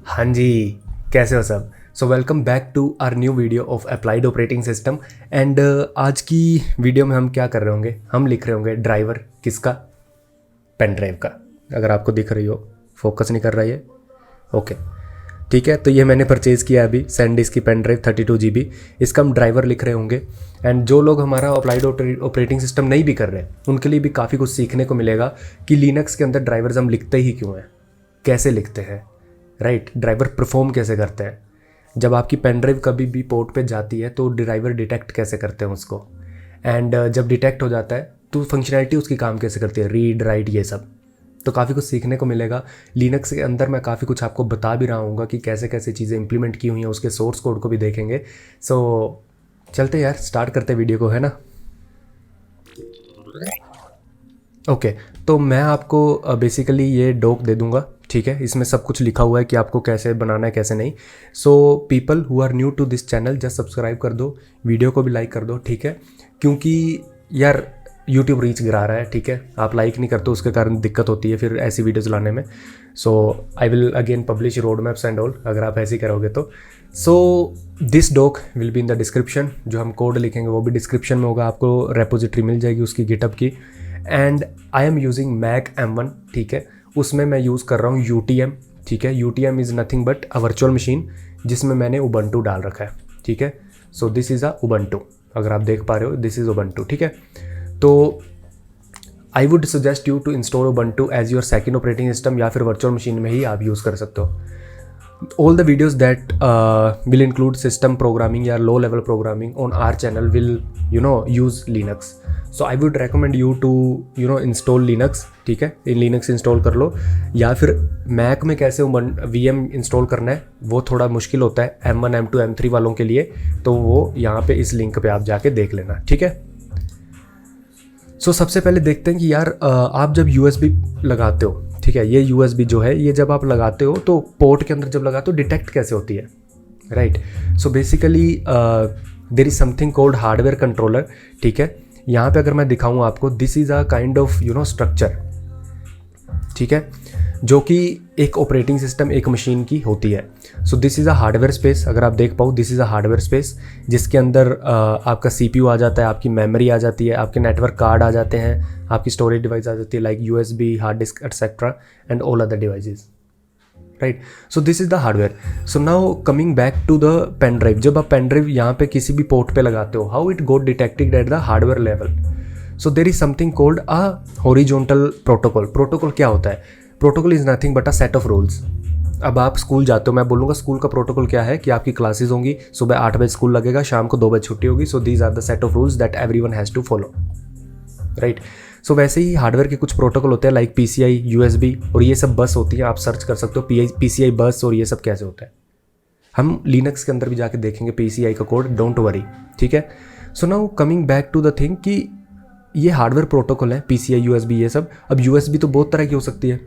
हाँ जी, कैसे हो सब। So welcome back to our new video of applied operating system. And आज की वीडियो में हम क्या कर रहे होंगे, हम लिख रहे होंगे ड्राइवर किसका, पेन ड्राइव का। अगर आपको दिख रही हो, फोकस नहीं कर रहा है, ओके ठीक है। तो ये मैंने परचेज़ किया अभी सैनडिस्क की पेन ड्राइव 32 GB। इसका हम ड्राइवर लिख रहे होंगे। एंड जो लोग हमारा अप्लाइड ऑपरेटिंग सिस्टम नहीं भी कर रहे हैं उनके लिए भी काफ़ी कुछ सीखने को मिलेगा कि लिनक्स के अंदर ड्राइवर्स हम लिखते ही क्यों हैं, कैसे लिखते हैं, राइट। ड्राइवर परफॉर्म कैसे करते हैं, जब आपकी पेन ड्राइव कभी भी पोर्ट पे जाती है तो ड्राइवर डिटेक्ट कैसे करते हैं उसको। एंड जब डिटेक्ट हो जाता है तो फंक्शनैलिटी उसकी काम कैसे करती है, रीड राइट ये सब। तो काफ़ी कुछ सीखने को मिलेगा लिनक्स के अंदर। मैं काफ़ी कुछ आपको बता भी रहा हूँ कि कैसे कैसे चीज़ें इंप्लीमेंट की हुई हैं, उसके सोर्स कोड को भी देखेंगे। सो चलते यार, स्टार्ट करते वीडियो को, है ना। ओके तो मैं आपको बेसिकली ये डॉक दे दूंगा, ठीक है। इसमें सब कुछ लिखा हुआ है कि आपको कैसे बनाना है कैसे नहीं। So people who are new to this channel just subscribe कर दो, वीडियो को भी लाइक कर दो, ठीक है। क्योंकि यार यूट्यूब रीच गिरा रहा है, ठीक है। आप लाइक नहीं करते उसके कारण दिक्कत होती है फिर ऐसी वीडियोज़ लाने में। So I will again publish road maps and all अगर आप ऐसे ही करोगे तो। So this doc will be in the description. जो हम कोड लिखेंगे वो भी डिस्क्रिप्शन में होगा, आपको रेपोजिटरी मिल जाएगी उसकी गिटहब की। And I am using Mac M1, ठीक है। उसमें मैं यूज़ कर रहा हूँ UTM, ठीक है। UTM is nothing but a virtual machine जिसमें मैंने उबंटू डाल रखा है, ठीक है। So this is a Ubuntu, अगर आप देख पा रहे हो दिस इज़ उबंटू, ठीक है। तो I would suggest you to install Ubuntu as your second operating system, या फिर वर्चुअल मशीन में ही आप यूज़ कर सकते हो। All the videos that will include system programming या low level programming on our channel will use Linux. So I would recommend you to install Linux, ठीक है। इन Linux इंस्टॉल कर लो, या फिर Mac में कैसे VM इंस्टॉल करना है वो थोड़ा मुश्किल होता है M1 M2 M3 वालों के लिए, तो वो यहाँ पे इस लिंक पे आप जाके देख लेना, ठीक है। सो सबसे पहले देखते हैं कि यार आप जब USB लगाते हो, ठीक है, ये USB जो है ये जब आप लगाते हो तो पोर्ट के अंदर जब लगाते हो डिटेक्ट कैसे होती है, right. So basically there is something called hardware controller, ठीक है। यहाँ पे अगर मैं दिखाऊँ आपको, this is a kind of structure, ठीक है, जो कि एक ऑपरेटिंग सिस्टम एक मशीन की होती है। So this is a hardware space, अगर आप देख पाओ this is a hardware space जिसके अंदर आपका CPU आ जाता है, आपकी मेमोरी आ जाती है, आपके नेटवर्क कार्ड आ जाते हैं, आपकी स्टोरेज डिवाइस आ जाती है like USB, hard disk et cetera and all other devices, right. So this is the hardware. So now coming back to the pen drive, जब आप पेन ड्राइव यहाँ पे किसी भी पोर्ट पे लगाते हो, how it got detected at the hardware level. So there is something called a horizontal protocol. Protocol क्या होता है? Protocol is nothing but a set of rules. अब आप स्कूल जाते हो, मैं बोलूँगा स्कूल का प्रोटोकॉल क्या है कि आपकी क्लासेस होंगी, सुबह 8 बजे स्कूल लगेगा, शाम को 2 बजे छुट्टी होगी। So these are the set of rules that everyone has to follow, right. So वैसे ही हार्डवेयर के कुछ प्रोटोकॉल होते हैं लाइक PCI, USB और ये सब बस होती हैं। आप सर्च कर सकते हो PCI बस और ये सब कैसे होता है। हम लिनक्स के अंदर भी जाके देखेंगे PCI का कोड, डोंट वरी, ठीक है। So now coming back to the thing कि ये हार्डवेयर प्रोटोकॉल है PCI USB ये सब। अब USB तो बहुत तरह की हो सकती है।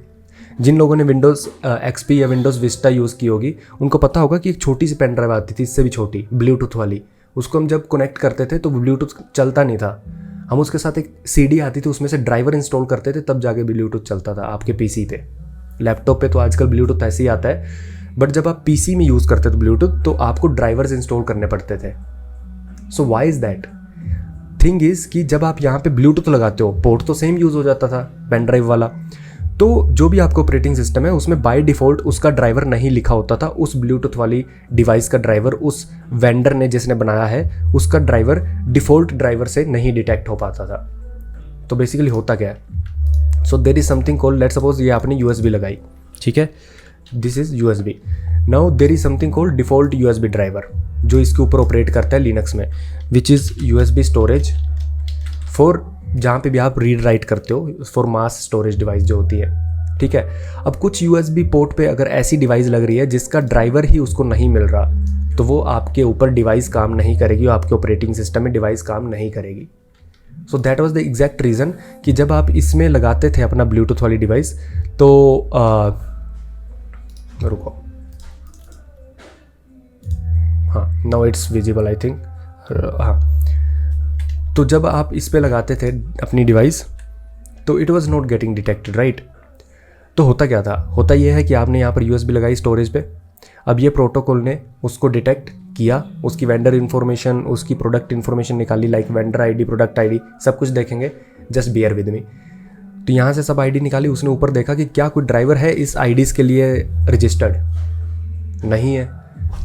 जिन लोगों ने विंडोज़ XP या विंडोज़ विस्टा यूज़ की होगी उनको पता होगा कि एक छोटी सी पेन ड्राइव आती थी, इससे भी छोटी, ब्लूटूथ वाली। उसको हम जब कनेक्ट करते थे तो ब्लूटूथ चलता नहीं था, हम उसके साथ एक CD आती थी, उसमें से ड्राइवर इंस्टॉल करते थे, तब जाके ब्लूटूथ चलता था आपके PC पे। लैपटॉप पे तो आजकल ब्लूटूथ ऐसे ही आता है, बट जब आप PC में यूज़ करते थे ब्लूटूथ तो आपको ड्राइवर्स इंस्टॉल करने पड़ते थे। So why is that? Thing is कि जब आप यहाँ पे ब्लूटूथ लगाते हो, पोर्ट तो सेम यूज़ हो जाता था पेन ड्राइव वाला, तो जो भी आपका ऑपरेटिंग सिस्टम है उसमें बाय डिफ़ॉल्ट उसका ड्राइवर नहीं लिखा होता था। उस ब्लूटूथ वाली डिवाइस का ड्राइवर उस वेंडर ने जिसने बनाया है उसका ड्राइवर डिफ़ॉल्ट ड्राइवर से नहीं डिटेक्ट हो पाता था। तो बेसिकली होता क्या है? So there is something called, let's suppose ये आपने USB लगाई, ठीक है, this is USB। Now there is something called default USB driver जो इसके ऊपर ऑपरेट करता है लिनक्स में, which is USB storage for, जहाँ पे भी आप रीड राइट करते हो, फॉर मास स्टोरेज डिवाइस जो होती है, ठीक है। अब कुछ USB पोर्ट पे अगर ऐसी डिवाइस लग रही है जिसका ड्राइवर ही उसको नहीं मिल रहा, तो वो आपके ऊपर डिवाइस काम नहीं करेगी, आपके ऑपरेटिंग सिस्टम में डिवाइस काम नहीं करेगी। So that was the exact reason कि जब आप इसमें लगाते थे अपना ब्लूटूथ वाली डिवाइस, तो रुको, हाँ now it's visible I think, हाँ। तो जब आप इस पे लगाते थे अपनी डिवाइस तो it was not getting detected, right. तो होता क्या था? होता ये है कि आपने यहाँ पर USB लगाई स्टोरेज पे, अब ये प्रोटोकॉल ने उसको डिटेक्ट किया, उसकी वेंडर इन्फॉर्मेशन, उसकी प्रोडक्ट इन्फॉर्मेशन निकाली, like vendor ID, product ID, सब कुछ देखेंगे, जस्ट बियर विद मी। तो यहाँ से सब आईडी निकाली, उसने ऊपर देखा कि क्या कोई ड्राइवर है इस आईडीज़ के लिए रजिस्टर्ड, नहीं है,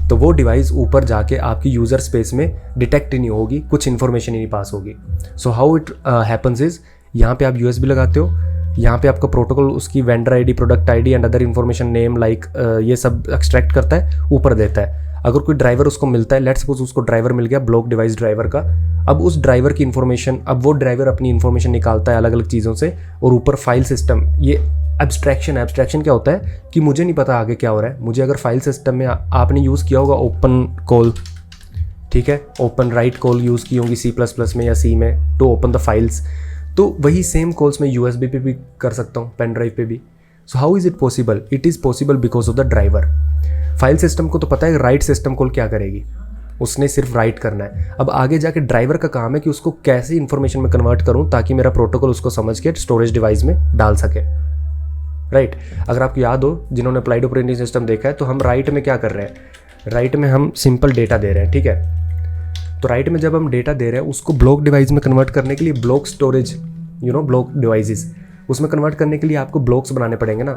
तो वो डिवाइस ऊपर जाके आपकी यूज़र स्पेस में डिटेक्ट ही नहीं होगी, कुछ इन्फॉर्मेशन ही नहीं पास होगी। So how it happens is, यहाँ पे आप यूएसबी लगाते हो, यहाँ पे आपका प्रोटोकॉल उसकी vendor ID, product ID and other information, name like ये सब एक्सट्रैक्ट करता है, ऊपर देता है। अगर कोई ड्राइवर उसको मिलता है, लेट्स सपोज उसको ड्राइवर मिल गया, ब्लॉक डिवाइस ड्राइवर का, अब उस ड्राइवर की इन्फॉर्मेशन, अब वो ड्राइवर अपनी इन्फॉर्मेशन निकालता है अलग अलग चीज़ों से, और ऊपर फाइल सिस्टम, ये एब्स्ट्रैक्शन क्या होता है कि मुझे नहीं पता आगे क्या हो रहा है, मुझे अगर फाइल सिस्टम में आपने यूज़ किया होगा ओपन कॉल, ठीक है, ओपन राइट कॉल यूज़ की होंगी C++ में या C में टू ओपन द फाइल्स, तो वही सेम कॉल्स मैं USB पे भी कर सकता हूँ, पेन ड्राइव पे भी। So how is it possible? It is possible because of the driver. File system को तो पता है राइट सिस्टम कॉल क्या करेगी, उसने सिर्फ राइट करना है। अब आगे जाके ड्राइवर का काम है कि उसको कैसे इन्फॉर्मेशन में कन्वर्ट करूँ ताकि मेरा प्रोटोकॉल उसको समझ के स्टोरेज डिवाइस में डाल सके, राइट। अगर आपको याद हो, जिन्होंने अप्लाइड ऑपरेटिंग सिस्टम देखा है, तो हम राइट में क्या कर रहे हैं, राइट में हम सिंपल डेटा दे रहे हैं, ठीक है। तो राइट में जब हम डेटा दे रहे हैं, उसको ब्लॉक डिवाइस में कन्वर्ट करने के लिए, ब्लॉक स्टोरेज, ब्लॉक डिवाइसेस, उसमें कन्वर्ट करने के लिए आपको ब्लॉक्स बनाने पड़ेंगे ना,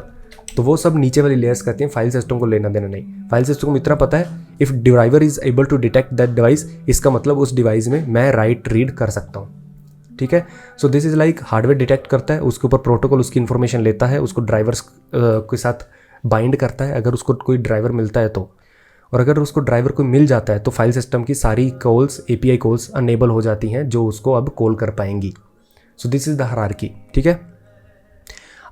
तो वो सब नीचे वाली लेयर्स करती हैं, फाइल सिस्टम को लेना देना नहीं। फाइल सिस्टम को इतना पता है, if driver is able to detect that device, इसका मतलब उस डिवाइस में मैं राइट रीड कर सकता हूँ, ठीक है। So this is like hardware detect करता है, उसके ऊपर प्रोटोकॉल उसकी इन्फॉर्मेशन लेता है, उसको ड्राइवर्स के साथ बाइंड करता है अगर उसको कोई ड्राइवर मिलता है तो, और अगर उसको ड्राइवर को मिल जाता है तो फाइल सिस्टम की सारी कॉल्स, API कॉल्स अनेबल हो जाती हैं जो उसको अब कॉल कर पाएंगी। सो दिस इज़ द हायरार्की, ठीक है।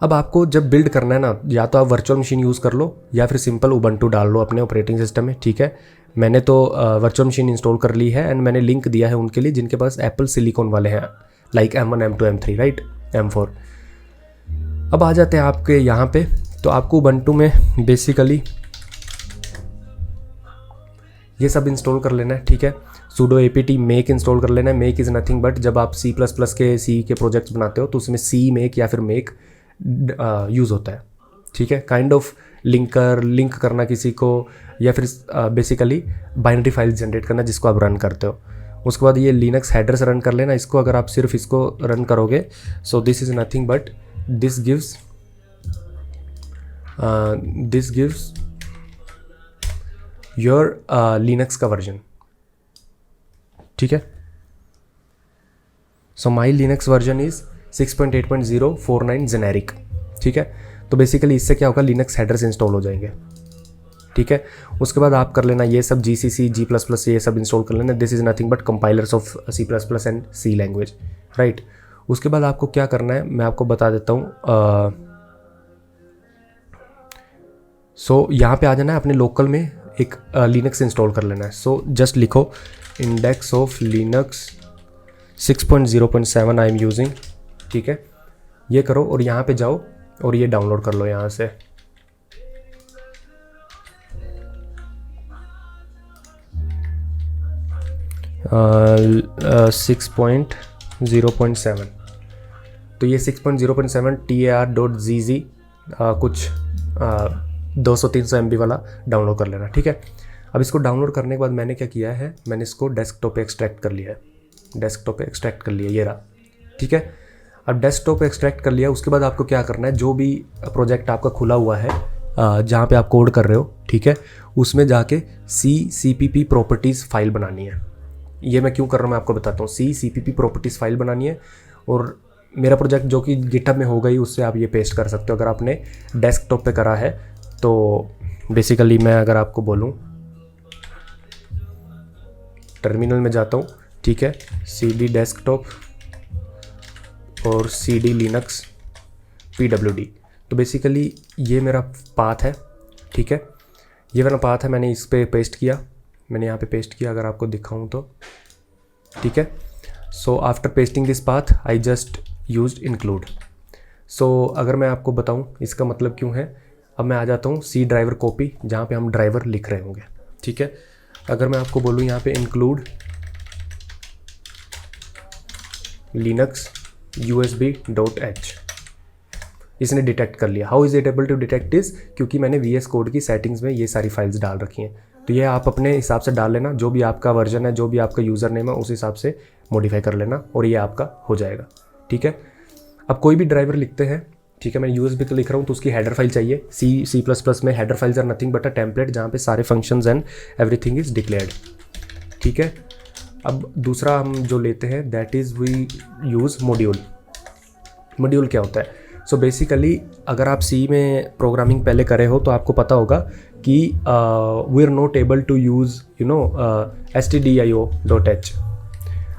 अब आपको जब बिल्ड करना है ना, या तो आप वर्चुअल मशीन यूज़ कर लो या फिर सिंपल उबंटू डाल लो अपने ऑपरेटिंग सिस्टम में, ठीक है। मैंने तो वर्चुअल मशीन इंस्टॉल कर ली है, एंड मैंने लिंक दिया है उनके लिए जिनके पास एप्पल सिलिकॉन वाले हैं, like M1, M2, M3, right, M4। अब आ जाते हैं आपके यहाँ पे, तो आपको उबंटू में बेसिकली ये सब इंस्टॉल कर लेना है, ठीक है। sudo apt make इंस्टॉल कर लेना है। make इज़ नथिंग बट, जब आप C++ के C के प्रोजेक्ट्स बनाते हो तो उसमें C make या फिर make यूज़ होता है, ठीक है। काइंड ऑफ लिंक करना किसी को, या फिर बेसिकली बाइनरी फाइल्स जनरेट करना जिसको आप रन करते हो। उसके बाद ये लिनक्स हेडर्स रन कर लेना इसको, अगर आप सिर्फ इसको रन करोगे। सो this is nothing but this gives your Linux का वर्जन, ठीक है। सो माई लिनक्स वर्जन इज़ 6.8.049 जेनेरिक, ठीक है। तो बेसिकली इससे क्या होगा, लिनक्स हेडर्स इंस्टॉल हो जाएंगे, ठीक है। उसके बाद आप कर लेना ये सब GCC, G++, ये सब इंस्टॉल कर लेना। This is nothing but compilers of C++ and C language, right. उसके बाद आपको क्या करना है मैं आपको बता देता हूँ। सो यहाँ पे आ जाना है, अपने लोकल में एक लिनक्स इंस्टॉल कर लेना है। सो जस्ट लिखो index of Linux 6.0.7 I am using, ठीक है। ये करो और यहाँ पे जाओ और ये डाउनलोड कर लो यहाँ से। uh, 6.0.7, तो ये 6.0.7 tar.zz कुछ 200-300 MB वाला डाउनलोड कर लेना, ठीक है। अब इसको डाउनलोड करने के बाद मैंने क्या किया है, मैंने इसको डेस्कटॉप पे एक्सट्रैक्ट कर लिया है, डेस्कटॉप पे एक्सट्रैक्ट कर लिया, ये रहा, ठीक है। अब डेस्कटॉप पे एक्सट्रैक्ट कर लिया, उसके बाद आपको क्या करना है, जो भी प्रोजेक्ट आपका खुला हुआ है जहाँ पे आप कोड कर रहे हो, ठीक है, उसमें जाके CPP प्रॉपर्टीज़ फाइल बनानी है। ये मैं क्यों कर रहा हूँ मैं आपको बताता हूँ। CPP प्रॉपर्टीज़ फाइल बनानी है, और मेरा प्रोजेक्ट जो कि गिटहब में हो गई उससे आप ये पेस्ट कर सकते हो अगर आपने डेस्कटॉप पे करा है तो। बेसिकली मैं अगर आपको बोलूँ, टर्मिनल में जाता हूँ, ठीक है, CD डेस्कटॉप और CD लिनक्स pwd, तो बेसिकली ये मेरा पाथ है, ठीक है। ये मेरा पाथ है, मैंने इस पे पेस्ट किया, मैंने यहाँ पे पेस्ट किया, अगर आपको दिखाऊँ तो, ठीक है। So after pasting this path I just used include. सो अगर मैं आपको बताऊँ इसका मतलब क्यों है, अब मैं आ जाता हूँ C ड्राइवर कॉपी जहाँ पे हम ड्राइवर लिख रहे होंगे, ठीक है। अगर मैं आपको बोलूँ यहाँ पे इंक्लूड लिनक्स usb.h, इसने डिटेक्ट कर लिया। How is it able to detect is, क्योंकि मैंने VS कोड की सेटिंग्स में ये सारी फाइल्स डाल रखी हैं। तो ये आप अपने हिसाब से डाल लेना, जो भी आपका वर्जन है, जो भी आपका यूज़र नेम है, उस हिसाब से मॉडिफाई कर लेना और ये आपका हो जाएगा। ठीक है, अब कोई भी ड्राइवर लिखते हैं, ठीक है, मैं USB पे लिख रहा हूँ तो उसकी हेडर फाइल चाहिए। C++ में header files are nothing but a template जहाँ पे सारे functions and everything is declared. ठीक है, अब दूसरा हम जो लेते हैं that is we use module. Module क्या होता है? सो बेसिकली अगर आप C में प्रोग्रामिंग पहले करे हो तो आपको पता होगा कि we are not able to use stdio.h।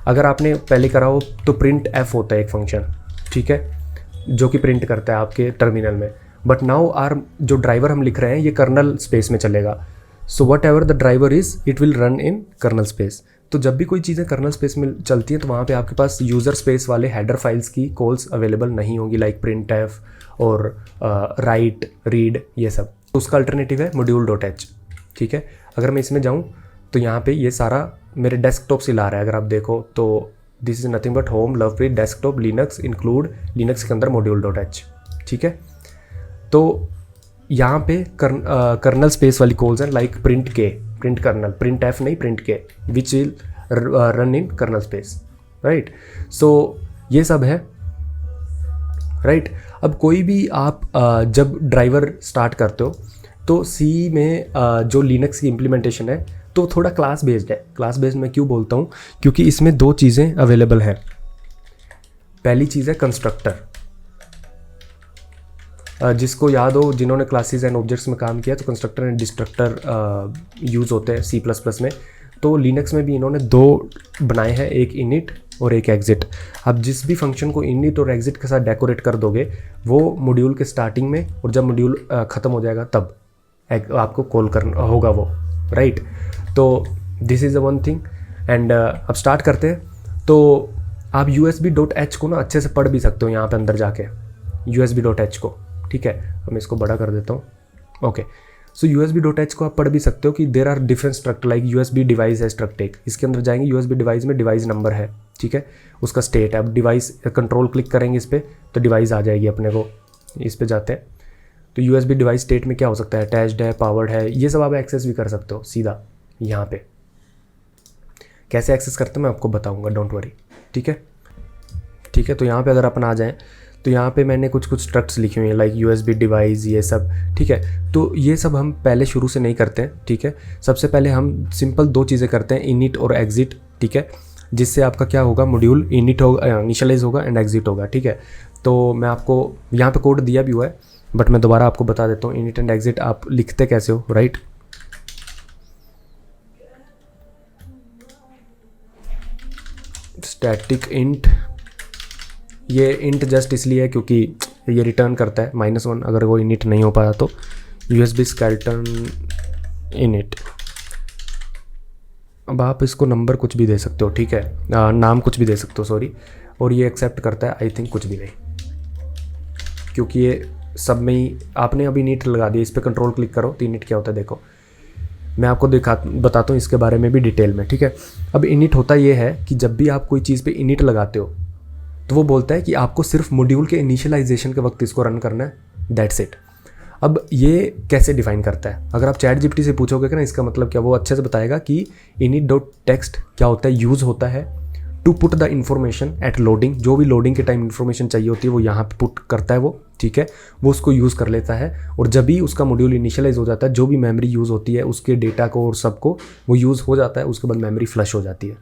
अगर आपने पहले करा हो तो प्रिंट f होता है एक फंक्शन, ठीक है, जो कि प्रिंट करता है आपके टर्मिनल में। बट नाउ आर जो ड्राइवर हम लिख रहे हैं ये कर्नल स्पेस में चलेगा। So what ever the driver is it will run in kernel space. तो जब भी कोई चीज़ें कर्नल स्पेस में चलती हैं तो वहाँ पे आपके पास यूज़र स्पेस वाले हेडर फाइल्स की कॉल्स अवेलेबल नहीं होंगी, लाइक प्रिंट एफ और राइट, रीड, ये सब। तो उसका अल्टरनेटिव है module.h। ठीक है, अगर मैं इसमें जाऊँ तो यहाँ पे ये सारा मेरे डेस्कटॉप से ला रहा है। अगर आप देखो तो this is nothing but home, Lovepreet, desktop, Linux, include Linux के अंदर module.h। ठीक है, तो यहाँ पे कर्नल स्पेस वाली कॉल्स हैं, like print K, print kernel, print F नहीं, print K, which will run in kernel space, right. So ये सब है, राइट। अब कोई भी आप जब ड्राइवर स्टार्ट करते हो तो C में जो लिनक्स की इम्प्लीमेंटेशन है तो थोड़ा क्लास बेस्ड है। क्लास बेस्ड मैं क्यों बोलता हूँ, क्योंकि इसमें दो चीज़ें अवेलेबल हैं। पहली चीज़ है कंस्ट्रक्टर, जिसको याद हो, जिन्होंने क्लासेस एंड ऑब्जेक्ट्स में काम किया, तो कंस्ट्रक्टर एंड डिस्ट्रक्टर यूज़ होते हैं C++ में। तो लिनक्स में भी इन्होंने दो बनाए हैं, एक इनिट और एक एग्जिट। अब जिस भी फंक्शन को इनिट और एग्जिट के साथ डेकोरेट कर दोगे वो मॉड्यूल के स्टार्टिंग में, और जब मॉड्यूल ख़त्म हो जाएगा तब आपको कॉल करना होगा वो, राइट। तो this is the one thing. And अब स्टार्ट करते हैं। तो आप USB.h को ना अच्छे से पढ़ भी सकते हो यहाँ पे अंदर जाके, USB.h को, ठीक है। मैं इसको बड़ा कर देता हूँ, ओके। सो USB.h को आप पढ़ भी सकते हो कि there are different struct, like USB device है स्ट्रक्ट एक, इसके अंदर जाएंगे USB डिवाइस में डिवाइस नंबर है, ठीक है, उसका स्टेट है। अब डिवाइस कंट्रोल क्लिक करेंगे इस पर तो डिवाइस आ जाएगी अपने को। इस पर जाते हैं तो USB डिवाइस स्टेट में क्या हो सकता है, अटैच्ड है, पावर्ड है, ये सब आप एक्सेस भी कर सकते हो सीधा यहाँ पे। कैसे एक्सेस करते हैं मैं आपको बताऊँगा, डोंट वरी, ठीक है। ठीक है, तो यहाँ पे अगर अपन आ जाएँ तो यहाँ पे मैंने कुछ स्ट्रक्ट्स लिखी हुई हैं, लाइक USB डिवाइस, ये सब, ठीक है। तो ये सब हम पहले शुरू से नहीं करते हैं, ठीक है। सबसे पहले हम सिंपल दो चीज़ें करते हैं, इनिट और एग्जिट, ठीक है, जिससे आपका क्या होगा, मॉड्यूल इनिट होगा, इनिशियलाइज होगा एंड एग्जिट होगा, ठीक है। तो मैं आपको यहाँ पे कोड दिया भी हुआ है बट मैं दोबारा आपको बता देता हूँ। इनिट एंड एग्जिट आप लिखते कैसे हो, राइट। स्टैटिक इंट, ये इंट जस्ट इसलिए है क्योंकि ये रिटर्न करता है -1 अगर वो इनिट नहीं हो पाया तो। USB स्केलेटन इनिट, अब आप इसको नंबर कुछ भी दे सकते हो, ठीक है, नाम कुछ भी दे सकते हो, सॉरी। और ये एक्सेप्ट करता है आई थिंक कुछ भी नहीं, क्योंकि ये सब में ही आपने अभी इनिट लगा दिया। इस पर कंट्रोल क्लिक करो तो इनिट क्या होता है देखो, मैं आपको बताता हूँ इसके बारे में भी डिटेल में, ठीक है। अब इनिट होता ये है कि जब भी आप कोई चीज़ पे इनिट लगाते हो तो वो बोलता है कि आपको सिर्फ मॉड्यूल के इनिशियलाइजेशन के वक्त इसको रन करना है, दैट्स इट। अब ये कैसे डिफाइन करता है, अगर आप ChatGPT से पूछोगे कि ना इसका मतलब क्या, वो अच्छे से बताएगा कि init.text क्या होता है, यूज़ होता है to put the information at loading. जो भी लोडिंग के टाइम इन्फॉर्मेशन चाहिए होती है वो यहाँ पे पुट करता है वो, ठीक है, वो उसको यूज़ कर लेता है। और जब भी उसका मॉड्यूल इनिशियलाइज हो जाता है, जो भी मेमोरी यूज़ होती है उसके डेटा को और सबको वो यूज़ हो जाता है, उसके बाद मेमोरी फ्लश हो जाती है।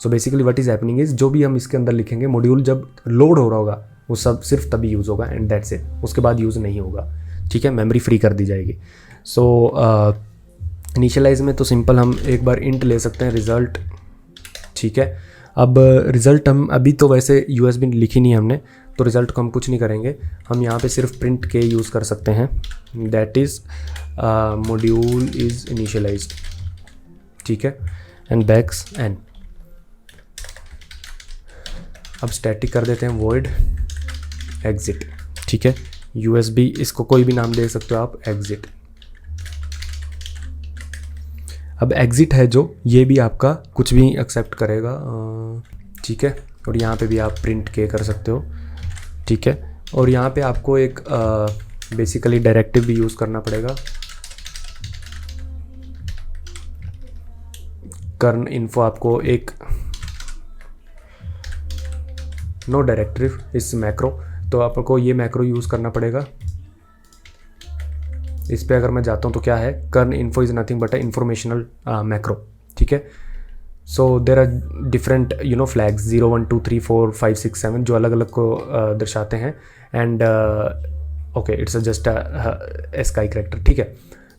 So basically what is happening is, जो भी हम इसके अंदर लिखेंगे मॉड्यूल जब लोड हो रहा होगा वो सब सिर्फ तभी यूज़ होगा एंड दैट्स इट, उसके बाद यूज़ नहीं होगा, ठीक है, मेमोरी फ्री कर दी जाएगी। सो इनिशियलाइज में तो सिंपल हम एक बार इंट ले सकते हैं रिज़ल्ट, ठीक है। अब रिज़ल्ट हम अभी तो वैसे USB लिखी नहीं हमने, तो रिज़ल्ट को हम कुछ नहीं करेंगे, हम यहाँ पे सिर्फ प्रिंट के यूज़ कर सकते हैं, that is module is initialised, ठीक है, एंड बैक्स एन। अब स्टैटिक कर देते हैं वॉइड एग्जिट, ठीक है, USB, इसको कोई भी नाम दे सकते हो आप, एग्जिट। अब एग्जिट है जो, ये भी आपका कुछ भी एक्सेप्ट करेगा, ठीक है। और यहाँ पे भी आप प्रिंट के कर सकते हो, ठीक है, और यहाँ पे आपको एक बेसिकली डायरेक्टिव भी यूज़ करना पड़ेगा। कर्न इन्फो आपको एक नो डायरेक्टिव इस मैक्रो, तो आपको ये मैक्रो यूज़ करना पड़ेगा। इस पे अगर मैं जाता हूँ तो क्या है, कर्न info is nothing but a informational macro, ठीक है। So there are different flags 0 1 2 3 4 5 6 7 जो अलग अलग को दर्शाते हैं। And okay it's just sky character, ठीक है।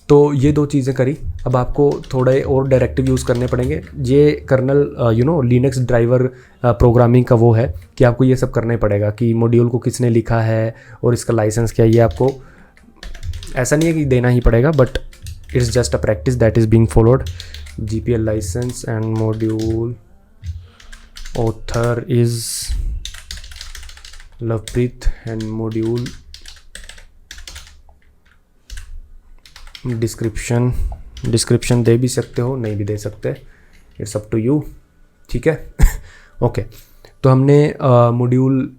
तो ये दो चीज़ें करी। अब आपको थोड़े और डायरेक्टिव यूज़ करने पड़ेंगे। ये कर्नल लिनक्स ड्राइवर प्रोग्रामिंग का वो है कि आपको ये सब करना ही पड़ेगा कि मॉड्यूल को किसने लिखा है और इसका लाइसेंस क्या है, ये आपको ऐसा नहीं है कि देना ही पड़ेगा, but it's just a practice that is being followed. GPL license and module author is Lovepreet and module description दे भी सकते हो, नहीं भी दे सकते, इट्स अप टू यू, ठीक है। ओके तो हमने मॉड्यूल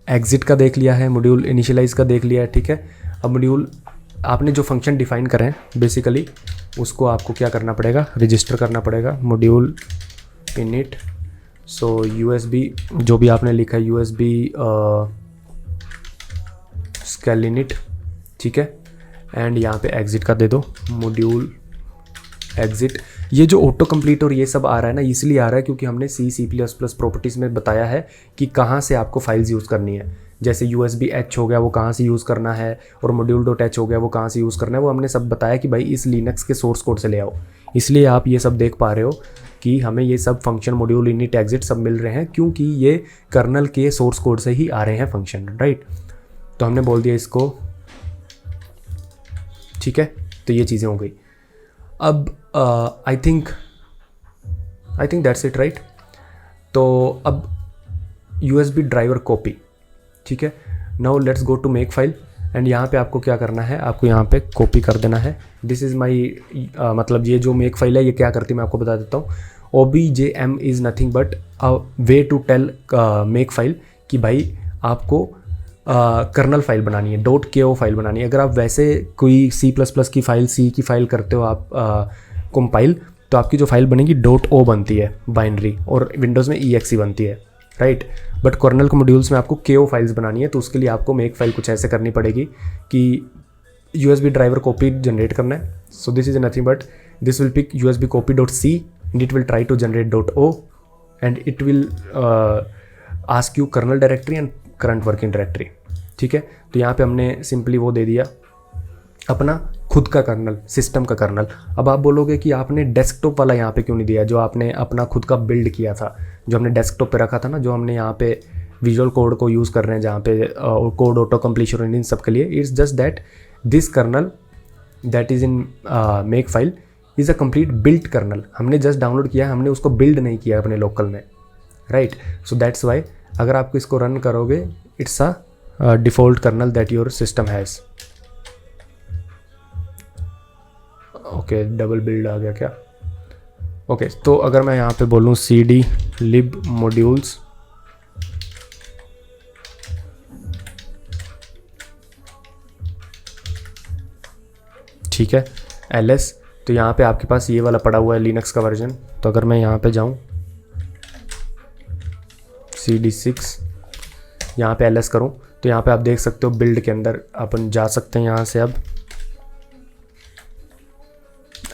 एग्जिट का देख लिया है, मॉड्यूल इनिशियलाइज का देख लिया है, ठीक है। अब मॉड्यूल आपने जो फंक्शन डिफाइन करें बेसिकली उसको आपको क्या करना पड़ेगा, रजिस्टर करना पड़ेगा मॉड्यूल इनिट। सो USB जो भी आपने लिखा है USB स्केल इनिट, ठीक है। एंड यहाँ पे एग्जिट का दे दो मॉड्यूल एग्जिट। ये जो ऑटो कंप्लीट और ये सब आ रहा है ना, इसलिए आ रहा है क्योंकि हमने C++ प्रॉपर्टीज़ में बताया है कि कहाँ से आपको फाइल्स यूज़ करनी है। जैसे USB-H हो गया वो कहाँ से यूज़ करना है, और module.h हो गया वो कहाँ से यूज़ करना है, वो हमने सब बताया कि भाई इस लिनक्स के सोर्स कोड से ले आओ। इसलिए आप ये सब देख पा रहे हो कि हमें ये सब फंक्शन मॉड्यूल इनिट एग्जिट सब मिल रहे हैं, क्योंकि ये कर्नल के सोर्स कोड से ही आ रहे हैं फंक्शन, राइट। तो हमने बोल दिया इसको, ठीक है। तो ये चीज़ें हो गई। अब I think that's it, right. तो अब USB ड्राइवर कॉपी, ठीक है। Now let's go to makefile एंड यहाँ पे आपको क्या करना है, आपको यहाँ पे कॉपी कर देना है। दिस इज़ माई मतलब ये जो मेक फाइल है ये क्या करती है मैं आपको बता देता हूँ। OBJM is nothing but a way to tell makefile कि भाई आपको कर्नल फाइल बनानी है, .ko फाइल बनानी है। अगर आप वैसे कोई C++ की फाइल, C की फाइल करते हो आप कंपाइल, तो आपकी जो फाइल बनेगी .o बनती है बाइनरी, और विंडोज़ में exe बनती है, राइट। बट कर्नल के मॉड्यूल्स में आपको ko फाइल्स बनानी है, तो उसके लिए आपको मेक फाइल कुछ ऐसे करनी पड़ेगी कि USB ड्राइवर कॉपी जनरेट करना है। So this is nothing but this will pick USB copy.c and it will try to generate .o and it will ask you kernel directory and current working directory, ठीक है। तो यहाँ पे हमने simply वो दे दिया अपना खुद का कर्नल, सिस्टम का कर्नल। अब आप बोलोगे कि आपने डेस्कटॉप वाला यहाँ पे क्यों नहीं दिया, जो आपने अपना खुद का बिल्ड किया था, जो हमने डेस्कटॉप पे रखा था ना, जो हमने यहाँ पे विजुअल कोड को यूज़ कर रहे हैं, जहाँ पे कोड ऑटो कंप्लीशन इन सब के लिए। It's just that this kernel that is in makefile is a complete built kernel. हमने जस्ट डाउनलोड किया है, हमने उसको बिल्ड नहीं किया अपने लोकल में, राइट। सो दैट्स वाई अगर आपको इसको रन करोगे it's a default kernel that your system has. Okay double build आ गया क्या, ओके। तो अगर मैं यहाँ पे बोलूँ cd lib modules, ठीक है, ls, तो यहाँ पे आपके पास ये वाला पड़ा हुआ है लिनक्स का वर्जन। तो अगर मैं यहाँ पे जाऊँ cd6 यहाँ पे ls करूँ, तो यहाँ पे आप देख सकते हो बिल्ड के अंदर अपन जा सकते हैं। यहाँ से अब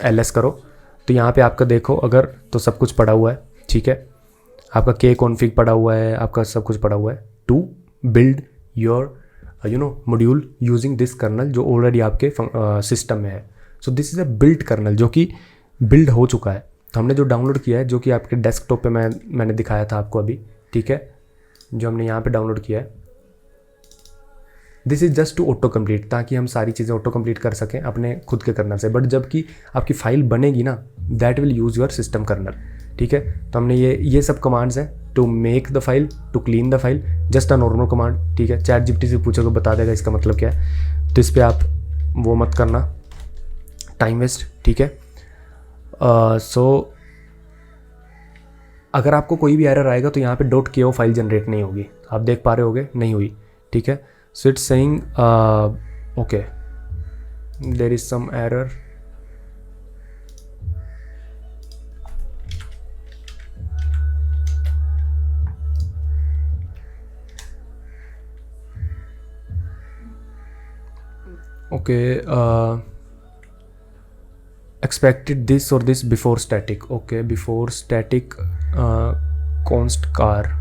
ls करो तो यहाँ पे आपका देखो अगर तो सब कुछ पड़ा हुआ है, ठीक है। आपका k config पड़ा हुआ है, आपका सब कुछ पड़ा हुआ है to build your module using this kernel जो ऑलरेडी आपके सिस्टम में है। So this is a build kernel जो कि बिल्ड हो चुका है। तो हमने जो डाउनलोड किया है, जो कि आपके डेस्कटॉप पे मैंने दिखाया था आपको अभी, ठीक है, जो हमने यहाँ पे डाउनलोड किया है, this is just to autocomplete, ताकि हम सारी चीज़ें ऑटो कंप्लीट कर सकें अपने खुद के कर्नल से। बट जबकि आपकी फाइल बनेगी ना, that will use your system kernel, ठीक है। तो हमने ये सब कमांड्स हैं to make the file, to clean the file, just a normal command, ठीक है। ChatGPT से पूछोगे बता देगा इसका मतलब क्या है, तो इस पर आप वो मत करना, टाइम वेस्ट, ठीक है। सो अगर आपको कोई भी एरर आएगा तो यहाँ पे .ko फाइल जनरेट नहीं होगी, आप देख पा रहे होगे नहीं हुई, ठीक है। So it's saying, okay, there is some error. Okay, expected this or this before static. Okay, before static, const car.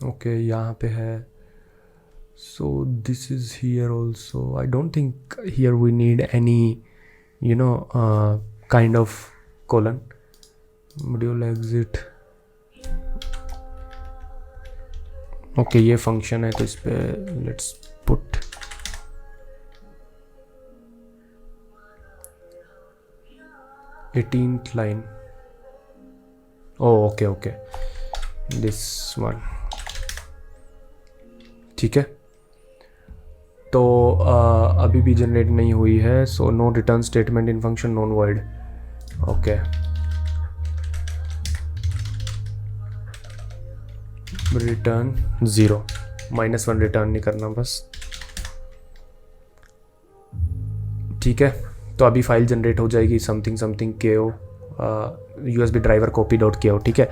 Okay यहाँ पे है. So this is here also. I don't think here we need any, kind of colon. Module exit. Okay ये function है तो इस पे let's put eighteenth line. Okay okay this one. ठीक है, तो अभी भी जनरेट नहीं हुई है. So no return statement in function non void. Okay, return 0, -1 return नहीं करना बस. ठीक है, तो अभी फाइल जनरेट हो जाएगी something something ko USB driver copy .ko. ठीक है,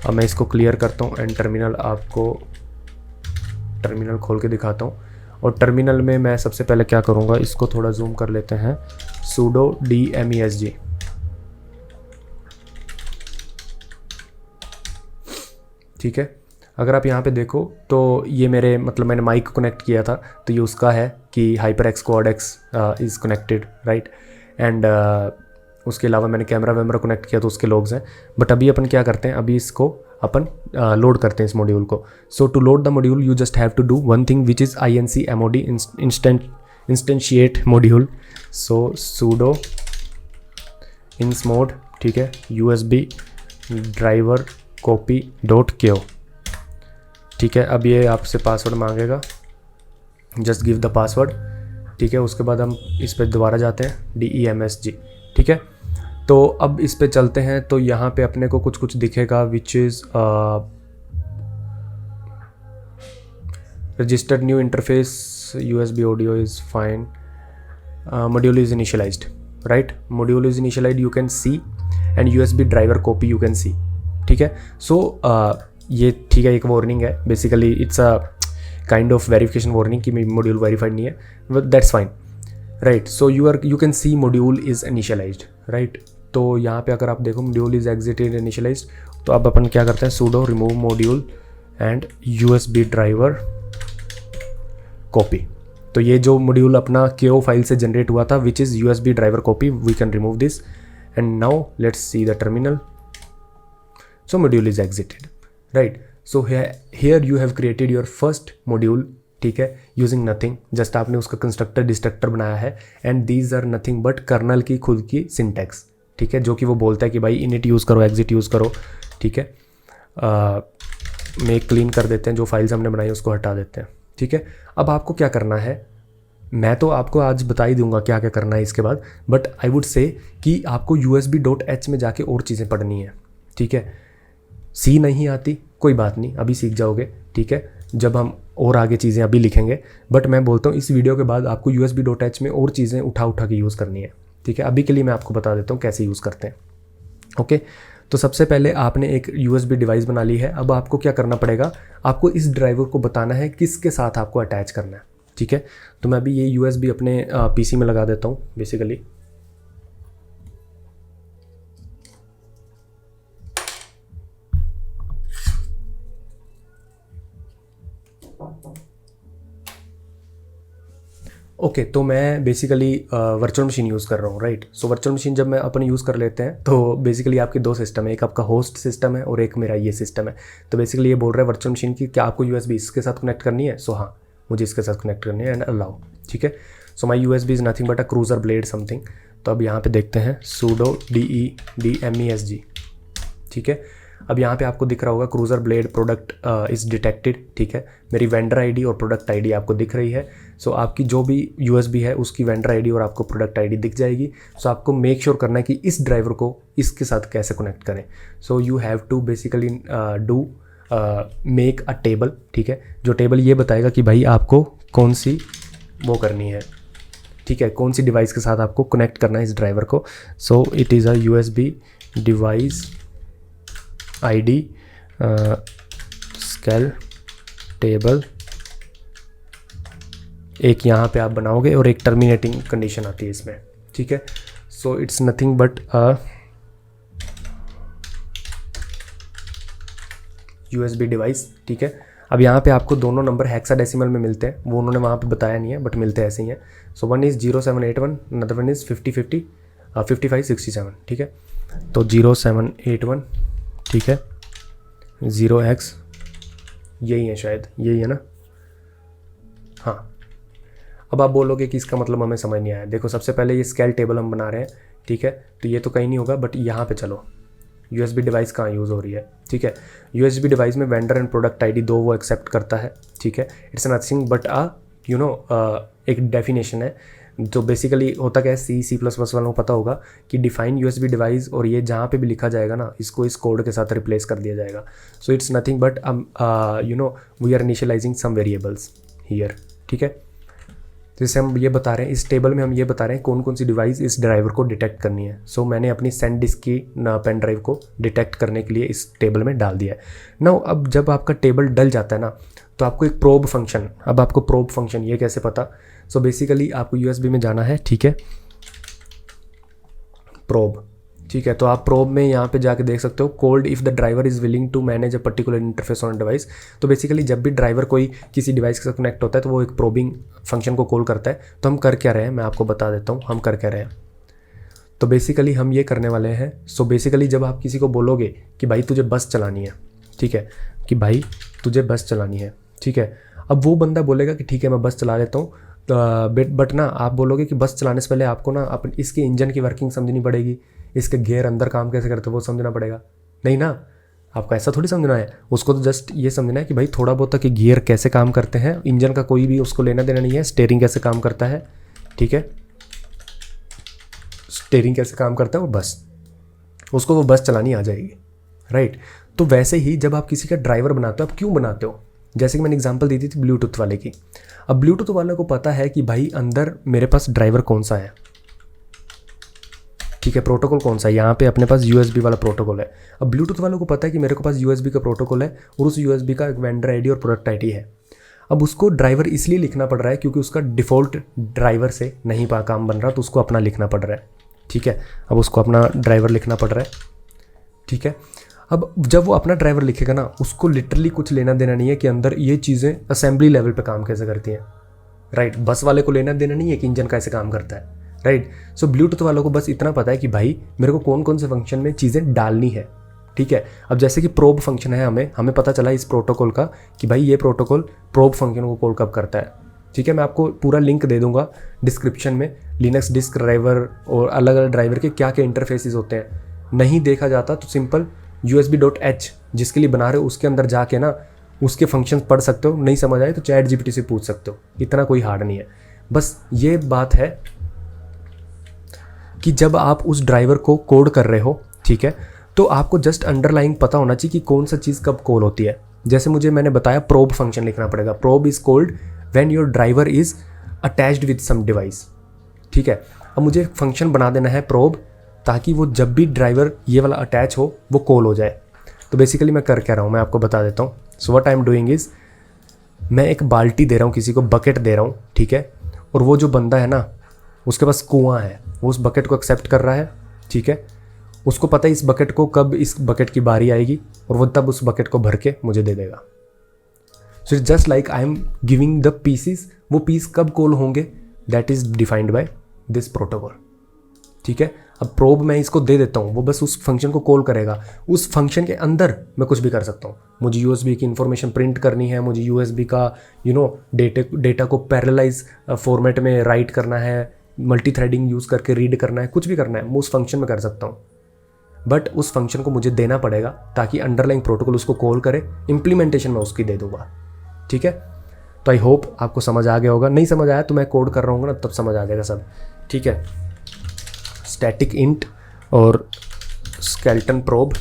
अब मैं इसको क्लियर करता हूँ एंड टर्मिनल आपको टर्मिनल खोल के दिखाता हूँ. और टर्मिनल में मैं सबसे पहले क्या करूँगा, इसको थोड़ा जूम कर लेते हैं. sudo dmesg. ठीक है, अगर आप यहाँ पे देखो तो ये मेरे मैंने माइक कनेक्ट किया था तो ये उसका है कि HyperX codecs is connected, right. And उसके अलावा मैंने कैमरा वैमरा कनेक्ट किया तो उसके लोग्स हैं. बट अभी अपन क्या करते हैं, अभी इसको अपन लोड करते हैं इस मॉड्यूल को. So to load the module you just have to do one thing which is incmod instantiate module. So sudo insmod. ठीक है, USB ड्राइवर कॉपी .ko. ठीक है, अब ये आपसे पासवर्ड मांगेगा, जस्ट गिव द पासवर्ड. ठीक है, उसके बाद हम इस पर दोबारा जाते हैं DEMSG. ठीक है, तो अब इस पे चलते हैं. तो यहाँ पे अपने को कुछ कुछ दिखेगा which is registered new interface USB audio is fine. Module is initialised, right. Module is initialised you can see and USB driver copy you can see. ठीक है, सो ये ठीक है, एक वार्निंग है. Basically it's a kind of verification warning कि module verified नहीं है. That's fine, right. So you can see module is initialised, right. तो यहाँ पे अगर आप देखो मॉड्यूल इज़ एग्जिटेड इनिशियलाइज्ड, तो अब अपन क्या करते हैं, sudo remove module and USB driver copy. तो ये जो मॉड्यूल अपना ko फाइल से जनरेट हुआ था which is USB driver copy, we can remove this. And now let's see the terminal. So module is exited, right. So here you have created your first module. ठीक है, using nothing, just आपने उसका constructor destructor बनाया है. And these are nothing but kernel की खुद की syntax. ठीक है, जो कि वो बोलता है कि भाई इनिट यूज़ करो, एग्जिट यूज़ करो. ठीक है, मेक क्लीन कर देते हैं, जो फाइल्स हमने बनाई उसको हटा देते हैं. ठीक है, अब आपको क्या करना है, मैं तो आपको आज बता ही दूंगा क्या क्या करना है इसके बाद. बट आई वुड से कि आपको USB.h में जाके और चीज़ें पढ़नी है. ठीक है, सी नहीं आती कोई बात नहीं, अभी सीख जाओगे. ठीक है, जब हम और आगे चीज़ें अभी लिखेंगे. बट मैं बोलता हूँ इस वीडियो के बाद आपको USB.h में और चीज़ें उठा के यूज़ करनी है. ठीक है, अभी के लिए मैं आपको बता देता हूँ कैसे यूज़ करते हैं. ओके, तो सबसे पहले आपने एक USB डिवाइस बना ली है. अब आपको क्या करना पड़ेगा, आपको इस ड्राइवर को बताना है किसके साथ आपको अटैच करना है. ठीक है, तो मैं अभी ये USB अपने PC में लगा देता हूँ बेसिकली. ओके, तो मैं बेसिकली वर्चुअल मशीन यूज़ कर रहा हूँ, राइट. सो वर्चुअल मशीन जब मैं अपन यूज़ कर लेते हैं तो बेसिकली आपके दो सिस्टम है, एक आपका होस्ट सिस्टम है और एक मेरा ये सिस्टम है. तो बेसिकली ये बोल रहा है वर्चुअल मशीन की क्या आपको USB इसके साथ कनेक्ट करनी है. सो हाँ, मुझे इसके साथ कनेक्ट करनी है एंड अलाउ. ठीक है, सो माई USB is nothing but a cruiser blade something. तो अब यहाँ पे देखते हैं sudo dmesg. ठीक है, अब यहाँ पे आपको दिख रहा होगा cruiser blade product is detected, ठीक है। मेरी वेंडर आईडी और प्रोडक्ट आईडी आपको दिख रही है। सो आपकी जो भी यूएसबी है उसकी वेंडर आईडी और आपको प्रोडक्ट आईडी दिख जाएगी। सो आपको मेक श्योर करना है कि इस ड्राइवर को इसके साथ कैसे कनेक्ट करें। So you have to basically do make a table, ठीक है। जो टेबल ये बताएगा कि भाई आपको कौन सी वो करनी है, ठीक है, कौन सी डिवाइस के साथ आपको कनेक्ट करना है इस ड्राइवर को। So it is a USB device ID scale table, एक यहाँ पे आप बनाओगे और एक टर्मिनेटिंग कंडीशन आती है इसमें, ठीक है। सो it's nothing but a USB device, ठीक है। अब यहाँ पे आपको दोनों नंबर हेक्साडेसिमल में मिलते हैं, वो उन्होंने वहाँ पे बताया नहीं है बट मिलते ऐसे ही हैं। So one is 0781, another one is 5050 5567, ठीक है। तो 0781, ठीक है, 0x, यही है शायद, यही है ना, हाँ। अब आप बोलोगे कि इसका मतलब हमें समझ नहीं आया। देखो सबसे पहले ये स्केल टेबल हम बना रहे हैं, ठीक है, तो ये तो कहीं नहीं होगा, बट यहाँ पे चलो यूएसबी डिवाइस कहाँ यूज़ हो रही है, ठीक है। यूएसबी डिवाइस में वेंडर एंड प्रोडक्ट आईडी दो वो एक्सेप्ट करता है, ठीक है। इट्स नथिंग बट एक डेफिनेशन है जो बेसिकली होता क्या है, सी प्लस प्लस वालों को पता होगा कि डिफाइन यूएसबी डिवाइस, और ये जहाँ पे भी लिखा जाएगा ना इसको इस कोड के साथ रिप्लेस कर दिया जाएगा। So it's nothing but we are initialising some variables here, ठीक है। जैसे हम ये बता रहे हैं, इस टेबल में हम ये बता रहे हैं कौन कौन सी डिवाइस इस ड्राइवर को डिटेक्ट करनी है। सो मैंने अपनी सेंड डिस्क की पेन ड्राइव को डिटेक्ट करने के लिए इस टेबल में डाल दिया है। नाउ अब जब आपका टेबल डल जाता है ना, तो आपको एक प्रोब फंक्शन, अब आपको प्रोब फंक्शन ये कैसे पता। सो बेसिकली आपको यूएसबी में जाना है, ठीक है, प्रोब, ठीक है। तो आप प्रोब में यहाँ पे जाके देख सकते हो, called if the driver is willing to manage a particular interface on device. तो बेसिकली जब भी ड्राइवर कोई किसी डिवाइस के साथ कनेक्ट होता है तो वो एक प्रोबिंग फंक्शन को कॉल करता है। तो हम कर क्या रहे हैं, मैं आपको बता देता हूँ हम कर क्या रहे हैं। तो बेसिकली हम ये करने वाले हैं, सो बेसिकली जब आप किसी को बोलोगे कि भाई तुझे बस चलानी है, ठीक है, कि भाई तुझे बस चलानी है, ठीक है। अब वो बंदा बोलेगा कि ठीक है मैं बस चला लेता हूँ, बट ना आप बोलोगे कि बस चलाने से पहले आपको ना इसके इंजन की वर्किंग समझनी पड़ेगी, इसके गियर अंदर काम कैसे करते हैं वो समझना पड़ेगा। नहीं ना, आपको ऐसा थोड़ी समझना है, उसको तो जस्ट ये समझना है कि भाई थोड़ा बहुत कि गियर कैसे काम करते हैं, इंजन का कोई भी उसको लेना देना नहीं है, स्टीयरिंग कैसे काम करता है, ठीक है, स्टीयरिंग कैसे काम करता है वो बस, उसको वो बस चलानी आ जाएगी, राइट। तो वैसे ही जब आप किसी का ड्राइवर बनाते हो, आप क्यों बनाते हो, जैसे कि मैंने एग्जांपल दी थी ब्लूटूथ वाले की। अब ब्लूटूथ वाले को पता है कि भाई अंदर मेरे पास ड्राइवर कौन सा है, ठीक है, प्रोटोकॉल कौन सा है, यहाँ पे अपने पास यूएसबी वाला प्रोटोकॉल है। अब ब्लूटूथ वालों को पता है कि मेरे को पास यूएसबी का प्रोटोकॉल है और उस यूएसबी का एक वेंडर आईडी और प्रोडक्ट आईडी है। अब उसको ड्राइवर इसलिए लिखना पड़ रहा है क्योंकि उसका डिफ़ॉल्ट ड्राइवर से नहीं काम बन रहा, तो उसको अपना लिखना पड़ रहा है, ठीक है। अब उसको अपना ड्राइवर लिखना पड़ रहा है, ठीक है। अब जब वो अपना ड्राइवर लिखेगा ना, उसको लिटरली कुछ लेना देना नहीं है कि अंदर ये चीज़ें असेंबली लेवल पे काम कैसे करती हैं, राइट। बस वाले को लेना देना नहीं है कि इंजन कैसे काम करता है, राइट। सो ब्लूटूथ वालों को बस इतना पता है कि भाई मेरे को कौन कौन से फंक्शन में चीज़ें डालनी है, ठीक है। अब जैसे कि प्रोब फंक्शन है, हमें पता चला इस प्रोटोकॉल का कि भाई ये प्रोटोकॉल प्रोब फंक्शन को कॉल कब करता है, ठीक है। मैं आपको पूरा लिंक दे दूंगा डिस्क्रिप्शन में, लिनक्स डिस्क ड्राइवर और अलग अलग ड्राइवर के क्या क्या इंटरफेसेस होते हैं। नहीं देखा जाता तो सिंपल USB.h जिसके लिए बना रहे हो उसके अंदर जाके ना उसके फंक्शन पढ़ सकते हो, नहीं समझ आए तो चैट जीपीटी से पूछ सकते हो, इतना कोई हार्ड नहीं है। बस ये बात है कि जब आप उस ड्राइवर को कोड कर रहे हो, ठीक है, तो आपको जस्ट अंडरलाइंग पता होना चाहिए कि कौन सा चीज़ कब कॉल होती है। जैसे मैंने बताया प्रोब फंक्शन लिखना पड़ेगा। Probe is called when your driver is attached with some device, ठीक है। अब मुझे फंक्शन बना देना है प्रोब, ताकि वो जब भी ड्राइवर ये वाला अटैच हो वो कॉल हो जाए। तो बेसिकली मैं कर क्या रहा हूँ, मैं आपको बता देता हूँ। So what I am doing is, मैं एक बाल्टी दे रहा हूँ किसी को, बकेट दे रहा हूँ, ठीक है। और वो जो बंदा है ना उसके पास कुआं है, वो उस बकेट को एक्सेप्ट कर रहा है, ठीक है। उसको पता है इस बकेट को कब इस बकेट की बारी आएगी और वो तब उस बकेट को भर के मुझे दे देगा। So it's just like I am giving the pieces, वो पीस कब कॉल होंगे that is defined by this protocol, ठीक है। अब प्रोब मैं इसको दे देता हूँ, वो बस उस फंक्शन को कॉल करेगा। उस फंक्शन के अंदर मैं कुछ भी कर सकता हूँ। मुझे यूएसबी की इन्फॉर्मेशन प्रिंट करनी है, मुझे यूएसबी का डेटा को पैरेललाइज फॉर्मेट में राइट करना है, मल्टी थ्रेडिंग यूज़ करके रीड करना है, कुछ भी करना है, मैं उस फंक्शन में कर सकता हूँ। बट उस फंक्शन को मुझे देना पड़ेगा ताकि अंडरलाइंग प्रोटोकॉल उसको कॉल करे, इम्प्लीमेंटेशन मैं उसकी दे दूंगा। ठीक है, तो आई होप आपको समझ आ गया होगा। नहीं समझ आया तो मैं कोड कर रहा हूँ ना, तब समझ आ जाएगा सब। ठीक है, स्टैटिक इंट और स्केलेटन प्रोब।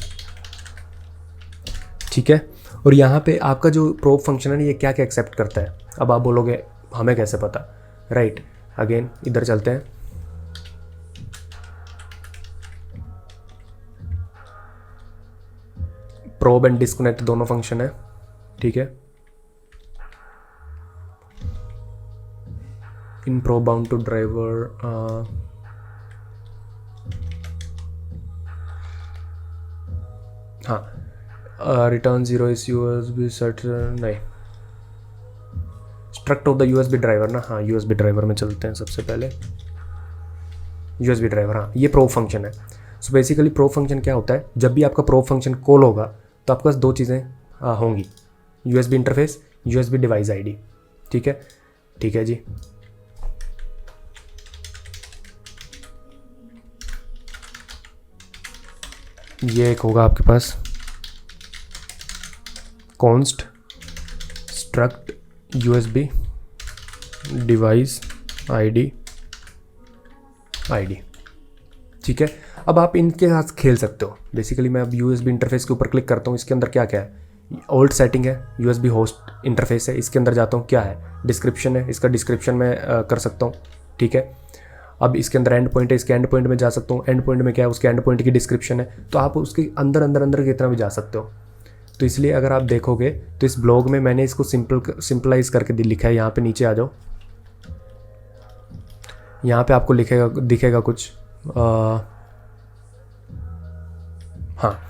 ठीक है, और यहाँ पे आपका जो प्रोब फंक्शन है ना, ये क्या क्या एक्सेप्ट करता है। अब आप बोलोगे हमें कैसे पता, राइट। अगेन इधर चलते हैं। प्रोब एंड डिस्कनेक्ट दोनों फंक्शन है। ठीक है, इन प्रोब बाउंड टू ड्राइवर, हाँ, रिटर्न 0 इज USB सेट, नहीं, struct of the USB driver ना, हाँ USB ड्राइवर में चलते हैं सबसे पहले। USB ड्राइवर, हाँ ये प्रोब फंक्शन है। सो बेसिकली प्रोब फंक्शन क्या होता है, जब भी आपका प्रोब फंक्शन कॉल होगा तो आपके पास दो चीज़ें होंगी, USB interface, USB device ID। ठीक है, ठीक है जी। ये एक होगा आपके पास const struct USB device ID। ठीक है, अब आप इनके साथ खेल सकते हो। बेसिकली मैं अब USB इंटरफेस के ऊपर क्लिक करता हूँ, इसके अंदर क्या क्या है, ओल्ड सेटिंग है, USB होस्ट इंटरफेस है, इसके अंदर जाता हूँ क्या है, डिस्क्रिप्शन है, इसका डिस्क्रिप्शन मैं कर सकता हूँ। ठीक है, अब इसके अंदर एंड पॉइंट है, इसके एंड पॉइंट में जा सकता हूँ। एंड पॉइंट में क्या है, उसके एंड पॉइंट की डिस्क्रिप्शन है, तो आप उसके अंदर अंदर अंदर कितना भी जा सकते हो। तो इसलिए अगर आप देखोगे तो इस ब्लॉग में मैंने इसको सिंपलाइज करके लिखा है। यहाँ पे नीचे आ जाओ, यहाँ पे आपको दिखेगा कुछ, हाँ,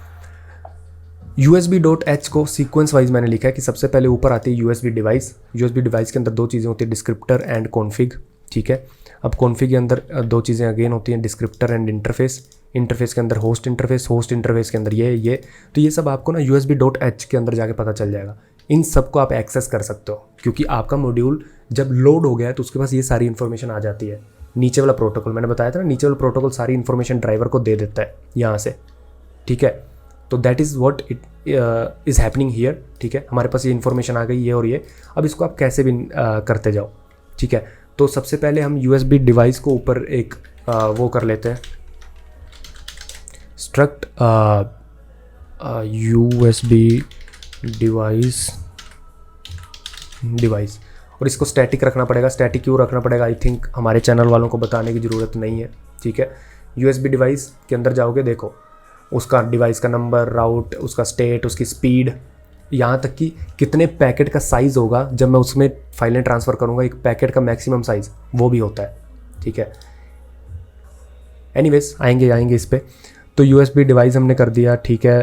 USB.h को सीक्वेंस वाइज मैंने लिखा है कि सबसे पहले ऊपर आती है USB डिवाइस। USB डिवाइस के अंदर दो चीज़ें होती है, डिस्क्रिप्टर एंड कॉन्फ़िग। ठीक है, अब कॉन्फ़िग के अंदर दो चीज़ें अगेन होती हैं, डिस्क्रिप्टर एंड इंटरफेस। इंटरफेस के अंदर होस्ट इंटरफेस के अंदर ये तो ये सब आपको ना USB.h के अंदर जाके पता चल जाएगा। इन सब को आप एक्सेस कर सकते हो, क्योंकि आपका मॉड्यूल जब लोड हो गया है तो उसके पास ये सारी इन्फॉर्मेशन आ जाती है। नीचे वाला प्रोटोकॉल मैंने बताया था ना, नीचे वाला प्रोटोकॉल सारी इन्फॉर्मेशन ड्राइवर को दे देता है यहाँ से। ठीक है, तो that is what it is happening here. ठीक है, हमारे पास ये इन्फॉर्मेशन आ गई, ये और ये। अब इसको आप कैसे भी करते जाओ। ठीक है, तो सबसे पहले हम USB डिवाइस को ऊपर एक वो कर लेते हैं, स्ट्रक्ट USB डिवाइस, और इसको स्टैटिक रखना पड़ेगा। स्टैटिक क्यों रखना पड़ेगा, आई थिंक हमारे चैनल वालों को बताने की ज़रूरत नहीं है। ठीक है, USB डिवाइस के अंदर जाओगे, देखो उसका डिवाइस का नंबर, राउट, उसका स्टेट, उसकी स्पीड, यहाँ तक कि कितने पैकेट का साइज़ होगा जब मैं उसमें फाइलें ट्रांसफ़र करूँगा। एक पैकेट का मैक्सिमम साइज़ वो भी होता है। ठीक है, एनीवेज आएंगे इस पर। तो USB डिवाइस हमने कर दिया। ठीक है,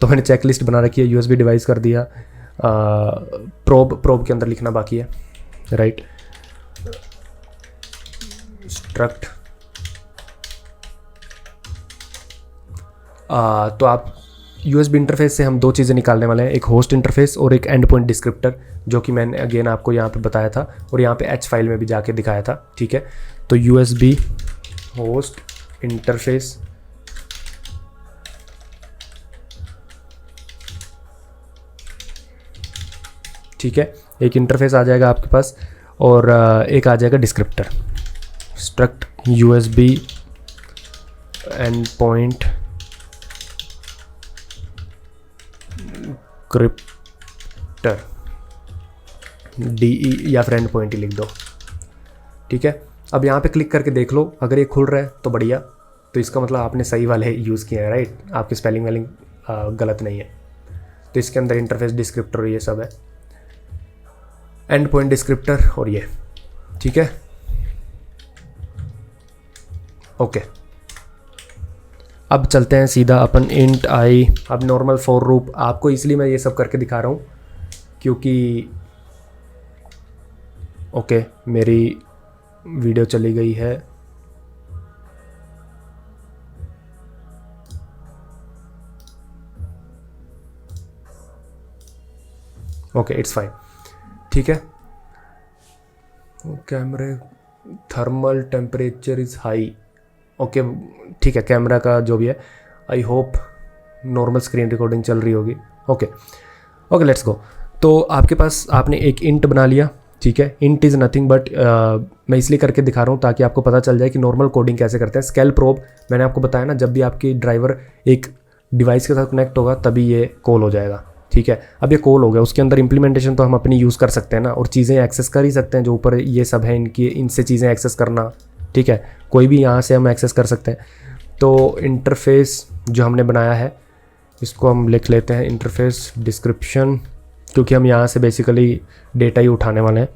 तो मैंने चेकलिस्ट बना रखी है, USB डिवाइस कर दिया। प्रोब के अंदर लिखना बाकी है, राइट। स्ट्रक्ट, तो आप USB इंटरफेस से हम दो चीज़ें निकालने वाले हैं, एक होस्ट इंटरफेस और एक एंड पॉइंट डिस्क्रिप्टर, जो कि मैंने अगेन आपको यहाँ पे बताया था और यहाँ पे H फाइल में भी जाके दिखाया था। ठीक है, तो USB होस्ट इंटरफेस, ठीक है, एक इंटरफेस आ जाएगा आपके पास और एक आ जाएगा descriptor. Struct USB and point descriptor, DE या फिर एंड पॉइंट ही लिख दो। ठीक है, अब यहाँ पे क्लिक करके देख लो, अगर ये खुल रहा है तो बढ़िया, तो इसका मतलब आपने सही वाले यूज़ किए हैं, राइट। आपकी स्पेलिंग वेलिंग गलत नहीं है। तो इसके अंदर इंटरफेस डिस्क्रिप्टर और ये सब है, एंड पॉइंट डिस्क्रिप्टर और ये। ठीक है, ओके, अब चलते हैं सीधा अपन इंट आई। अब नॉर्मल फॉर लूप, आपको इसलिए मैं ये सब करके दिखा रहा हूँ क्योंकि ओके मेरी वीडियो चली गई है। Okay it's fine. ठीक है, कैमरे thermal temperature is high. Okay ठीक है, कैमरा का जो भी है I hope normal screen recording चल रही होगी। Okay okay, let's go. तो आपके पास आपने एक इंट बना लिया, ठीक है। इंट इज़ नथिंग बट मैं इसलिए करके दिखा रहा हूँ ताकि आपको पता चल जाए कि नॉर्मल कोडिंग कैसे करते हैं। स्केल प्रोब मैंने आपको बताया ना, जब भी आपकी ड्राइवर एक डिवाइस के साथ कनेक्ट होगा तभी ये कॉल हो जाएगा, ठीक है। अब ये कॉल हो गया, उसके अंदर इंप्लीमेंटेशन तो हम अपनी यूज़ कर सकते हैं ना, और चीज़ें एक्सेस कर ही सकते हैं। जो ऊपर ये सब है इनकी, इनसे चीज़ें एक्सेस करना, ठीक है। कोई भी यहाँ से हम एक्सेस कर सकते हैं। तो इंटरफेस जो हमने बनाया है इसको हम लिख लेते हैं इंटरफेस डिस्क्रिप्शन, क्योंकि हम यहाँ से बेसिकली डेटा ही उठाने वाले हैं।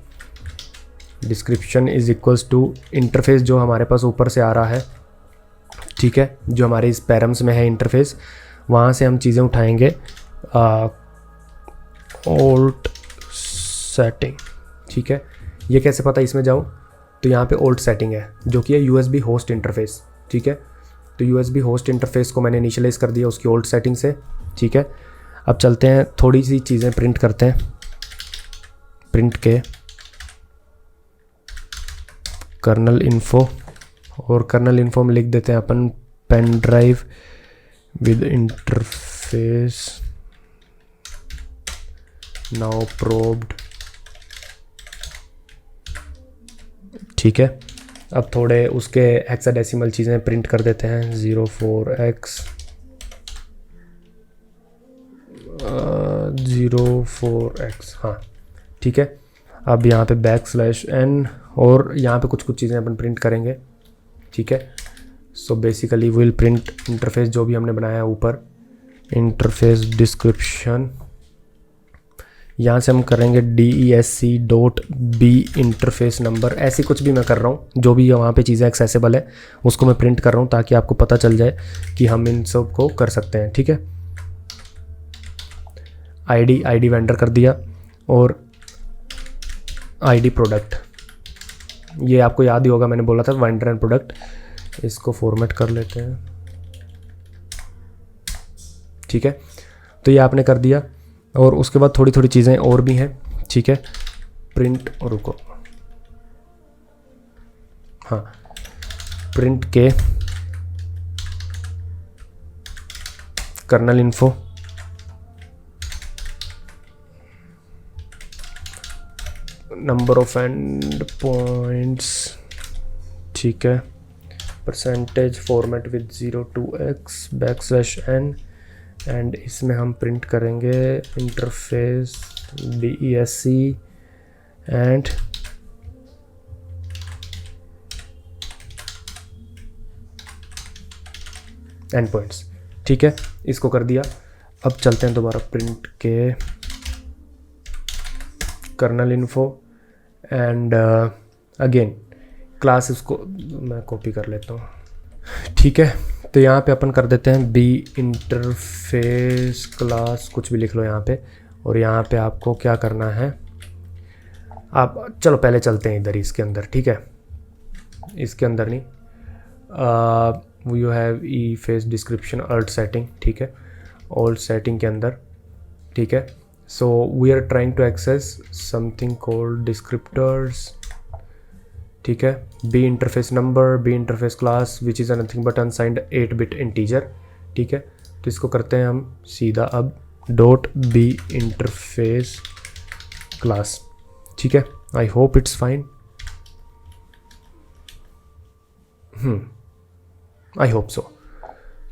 Description is equals to interface जो हमारे पास ऊपर से आ रहा है, ठीक है, जो हमारे इस पैरम्स में है इंटरफेस, वहाँ से हम चीज़ें उठाएंगे। ओल्ट सेटिंग, ठीक है। ये कैसे पता इसमें जाऊँ, तो यहाँ पे ओल्ट सेटिंग है जो कि है USB होस्ट इंटरफेस, ठीक है। तो USB होस्ट इंटरफेस को मैंने इनिशियलाइज कर दिया उसकी ओल्ट सेटिंग से, ठीक है। अब चलते हैं थोड़ी सी चीज़ें प्रिंट करते हैं। प्रिंट के कर्नल इन्फो, और कर्नल इन्फो में लिख देते हैं अपन pen drive with interface now probed, ठीक है। अब थोड़े उसके हेक्साडेसिमल चीज़ें प्रिंट कर देते हैं, 04x 04x, हाँ ठीक है। अब यहाँ पे \n और यहाँ पे कुछ कुछ चीज़ें अपन प्रिंट करेंगे, ठीक है। So basically will print interface जो भी हमने बनाया है ऊपर, इंटरफेस डिस्क्रिप्शन, यहाँ से हम करेंगे DESC.B इंटरफेस नंबर, ऐसी कुछ भी मैं कर रहा हूँ, जो भी वहाँ पे चीज़ें एक्सेसिबल है उसको मैं प्रिंट कर रहा हूँ ताकि आपको पता चल जाए कि हम इन सब को कर सकते हैं, ठीक है। ID वेंडर कर दिया, और ID प्रोडक्ट, ये आपको याद ही होगा मैंने बोला था वेंडर एंड प्रोडक्ट। इसको फॉर्मेट कर लेते हैं, ठीक है। तो ये आपने कर दिया, और उसके बाद थोड़ी थोड़ी चीज़ें और भी हैं, ठीक है। प्रिंट, और रुको, हाँ, प्रिंट के kernel info, number of endpoints, ठीक है। Percentage format with 02x \n, and इसमें हम प्रिंट करेंगे interface DESC and endpoints, ठीक है। इसको कर दिया। अब चलते हैं दोबारा प्रिंट के kernel info and again class, इसको मैं कॉपी कर लेता हूँ, ठीक है। तो यहाँ पे अपन कर देते हैं B इंटरफेस क्लास, कुछ भी लिख लो यहाँ पे, और यहाँ पे आपको क्या करना है, आप चलो पहले चलते हैं इधर इसके अंदर, ठीक है। इसके अंदर नहीं, you have e face description alt setting, ठीक है, ओल्ड सेटिंग के अंदर, ठीक है। So we are trying to access something called descriptors, ठीक है। B interface number, B interface class which is nothing but unsigned 8-bit integer, ठीक है। तो इसको करते हैं हम सीधा अब .b इंटरफेस क्लास, ठीक है। I hope it's fine, I hope so.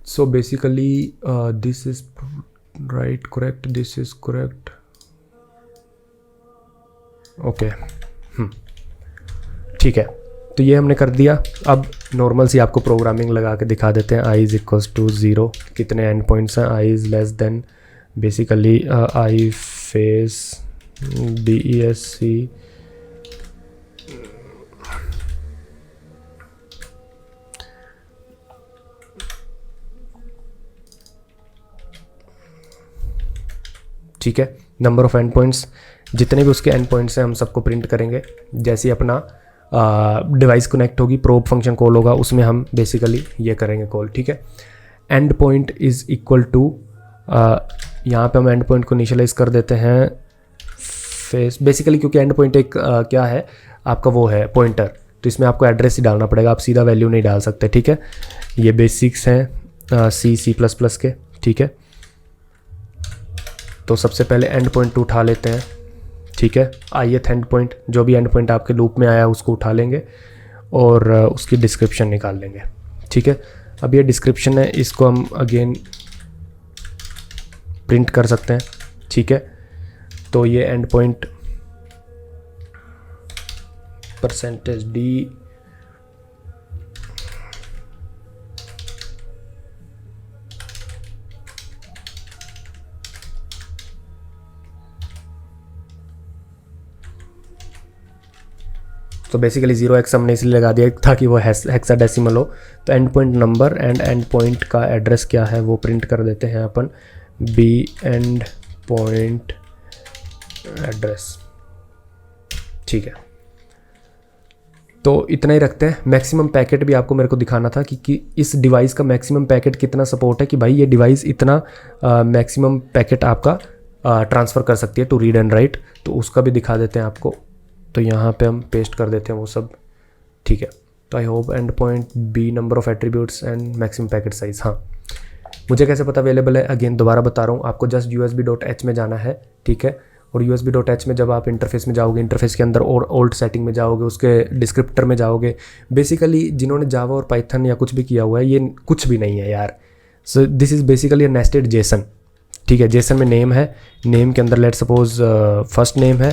So basically this is right, correct, this is correct, okay, ठीक है। तो ये हमने कर दिया। अब नॉर्मल सी आपको प्रोग्रामिंग लगा के दिखा देते हैं। i = 0, कितने एंड पॉइंट्स हैं, i is less than basically i face DESC ठीक है। नंबर ऑफ एंड पॉइंट्स, जितने भी उसके एंड पॉइंट्स हैं हम सबको प्रिंट करेंगे। जैसे ही अपना डिवाइस कनेक्ट होगी, प्रोब फंक्शन कॉल होगा, उसमें हम बेसिकली ये करेंगे कॉल, ठीक है। Endpoint is equal to, यहाँ पे हम एंड पॉइंट को इनिशियलाइज कर देते हैं फेस, बेसिकली क्योंकि एंड पॉइंट एक क्या है आपका, वो है पॉइंटर, तो इसमें आपको एड्रेस ही डालना पड़ेगा, आप सीधा वैल्यू नहीं डाल सकते, ठीक है। ये बेसिक्स हैं C++ के, ठीक है। तो सबसे पहले एंड पॉइंट उठा लेते हैं, ठीक है। ith एंड पॉइंट, जो भी एंड पॉइंट आपके लूप में आया उसको उठा लेंगे और उसकी डिस्क्रिप्शन निकाल लेंगे, ठीक है। अब ये डिस्क्रिप्शन है, इसको हम अगेन प्रिंट कर सकते हैं, ठीक है। तो ये एंड पॉइंट %d तो बेसिकली 0x हमने इसलिए लगा दिया ताकि वो हेक्साडेसिमल हो। तो and point number and and point का एड्रेस क्या है वो प्रिंट कर देते हैं अपन, b एंड पॉइंट एड्रेस, ठीक है। तो इतना ही रखते हैं। मैक्सिमम पैकेट भी आपको मेरे को दिखाना था कि इस डिवाइस का मैक्सिमम पैकेट कितना सपोर्ट है, कि भाई ये डिवाइस इतना मैक्सिमम पैकेट आपका ट्रांसफ़र कर सकती है टू रीड एंड राइट, तो उसका भी दिखा देते हैं आपको। तो यहाँ पे हम पेस्ट कर देते हैं वो सब, ठीक है। तो I hope endpoint b number of attributes and maximum packet size. हाँ, मुझे कैसे पता अवेलेबल है, अगेन दोबारा बता रहा हूँ आपको, जस्ट usb.h में जाना है, ठीक है। और usb.h में जब आप इंटरफेस में जाओगे, इंटरफेस के अंदर और ओल्ड सेटिंग में जाओगे, उसके डिस्क्रिप्टर में जाओगे। बेसिकली जिन्होंने जावा और पाइथन या कुछ भी किया हुआ है, ये कुछ भी नहीं है यार। सो this is basically a nested Jason, ठीक है। जेसन में नेम है, नेम के अंदर लेट सपोज फर्स्ट नेम है,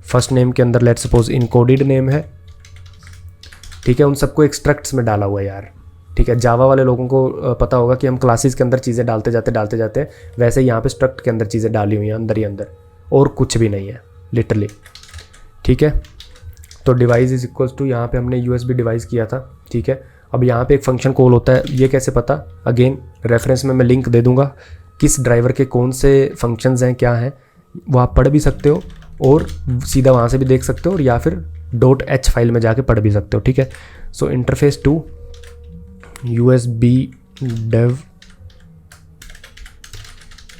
फर्स्ट नेम के अंदर लेट सपोज इनकोडेड नेम है, ठीक है। उन सबको एक्सट्रैक्ट्स में डाला हुआ है यार, ठीक है। जावा वाले लोगों को पता होगा कि हम क्लासेस के अंदर चीज़ें डालते जाते वैसे यहाँ पे स्ट्रक्ट के अंदर चीज़ें डाली हुई हैं, अंदर ही अंदर, और कुछ भी नहीं है लिटरली, ठीक है। तो डिवाइस इज इक्वल्स टू, यहाँ पे हमने USB डिवाइस किया था, ठीक है। अब यहाँ पे एक फंक्शन कॉल होता है, ये कैसे पता, अगेन रेफरेंस में मैं लिंक दे दूँगा, किस ड्राइवर के कौन से फंक्शंस हैं क्या हैं, वो आप पढ़ भी सकते हो और सीधा वहाँ से भी देख सकते हो, और या फिर .h फाइल में जाके पढ़ भी सकते हो, ठीक है। So interface to USB dev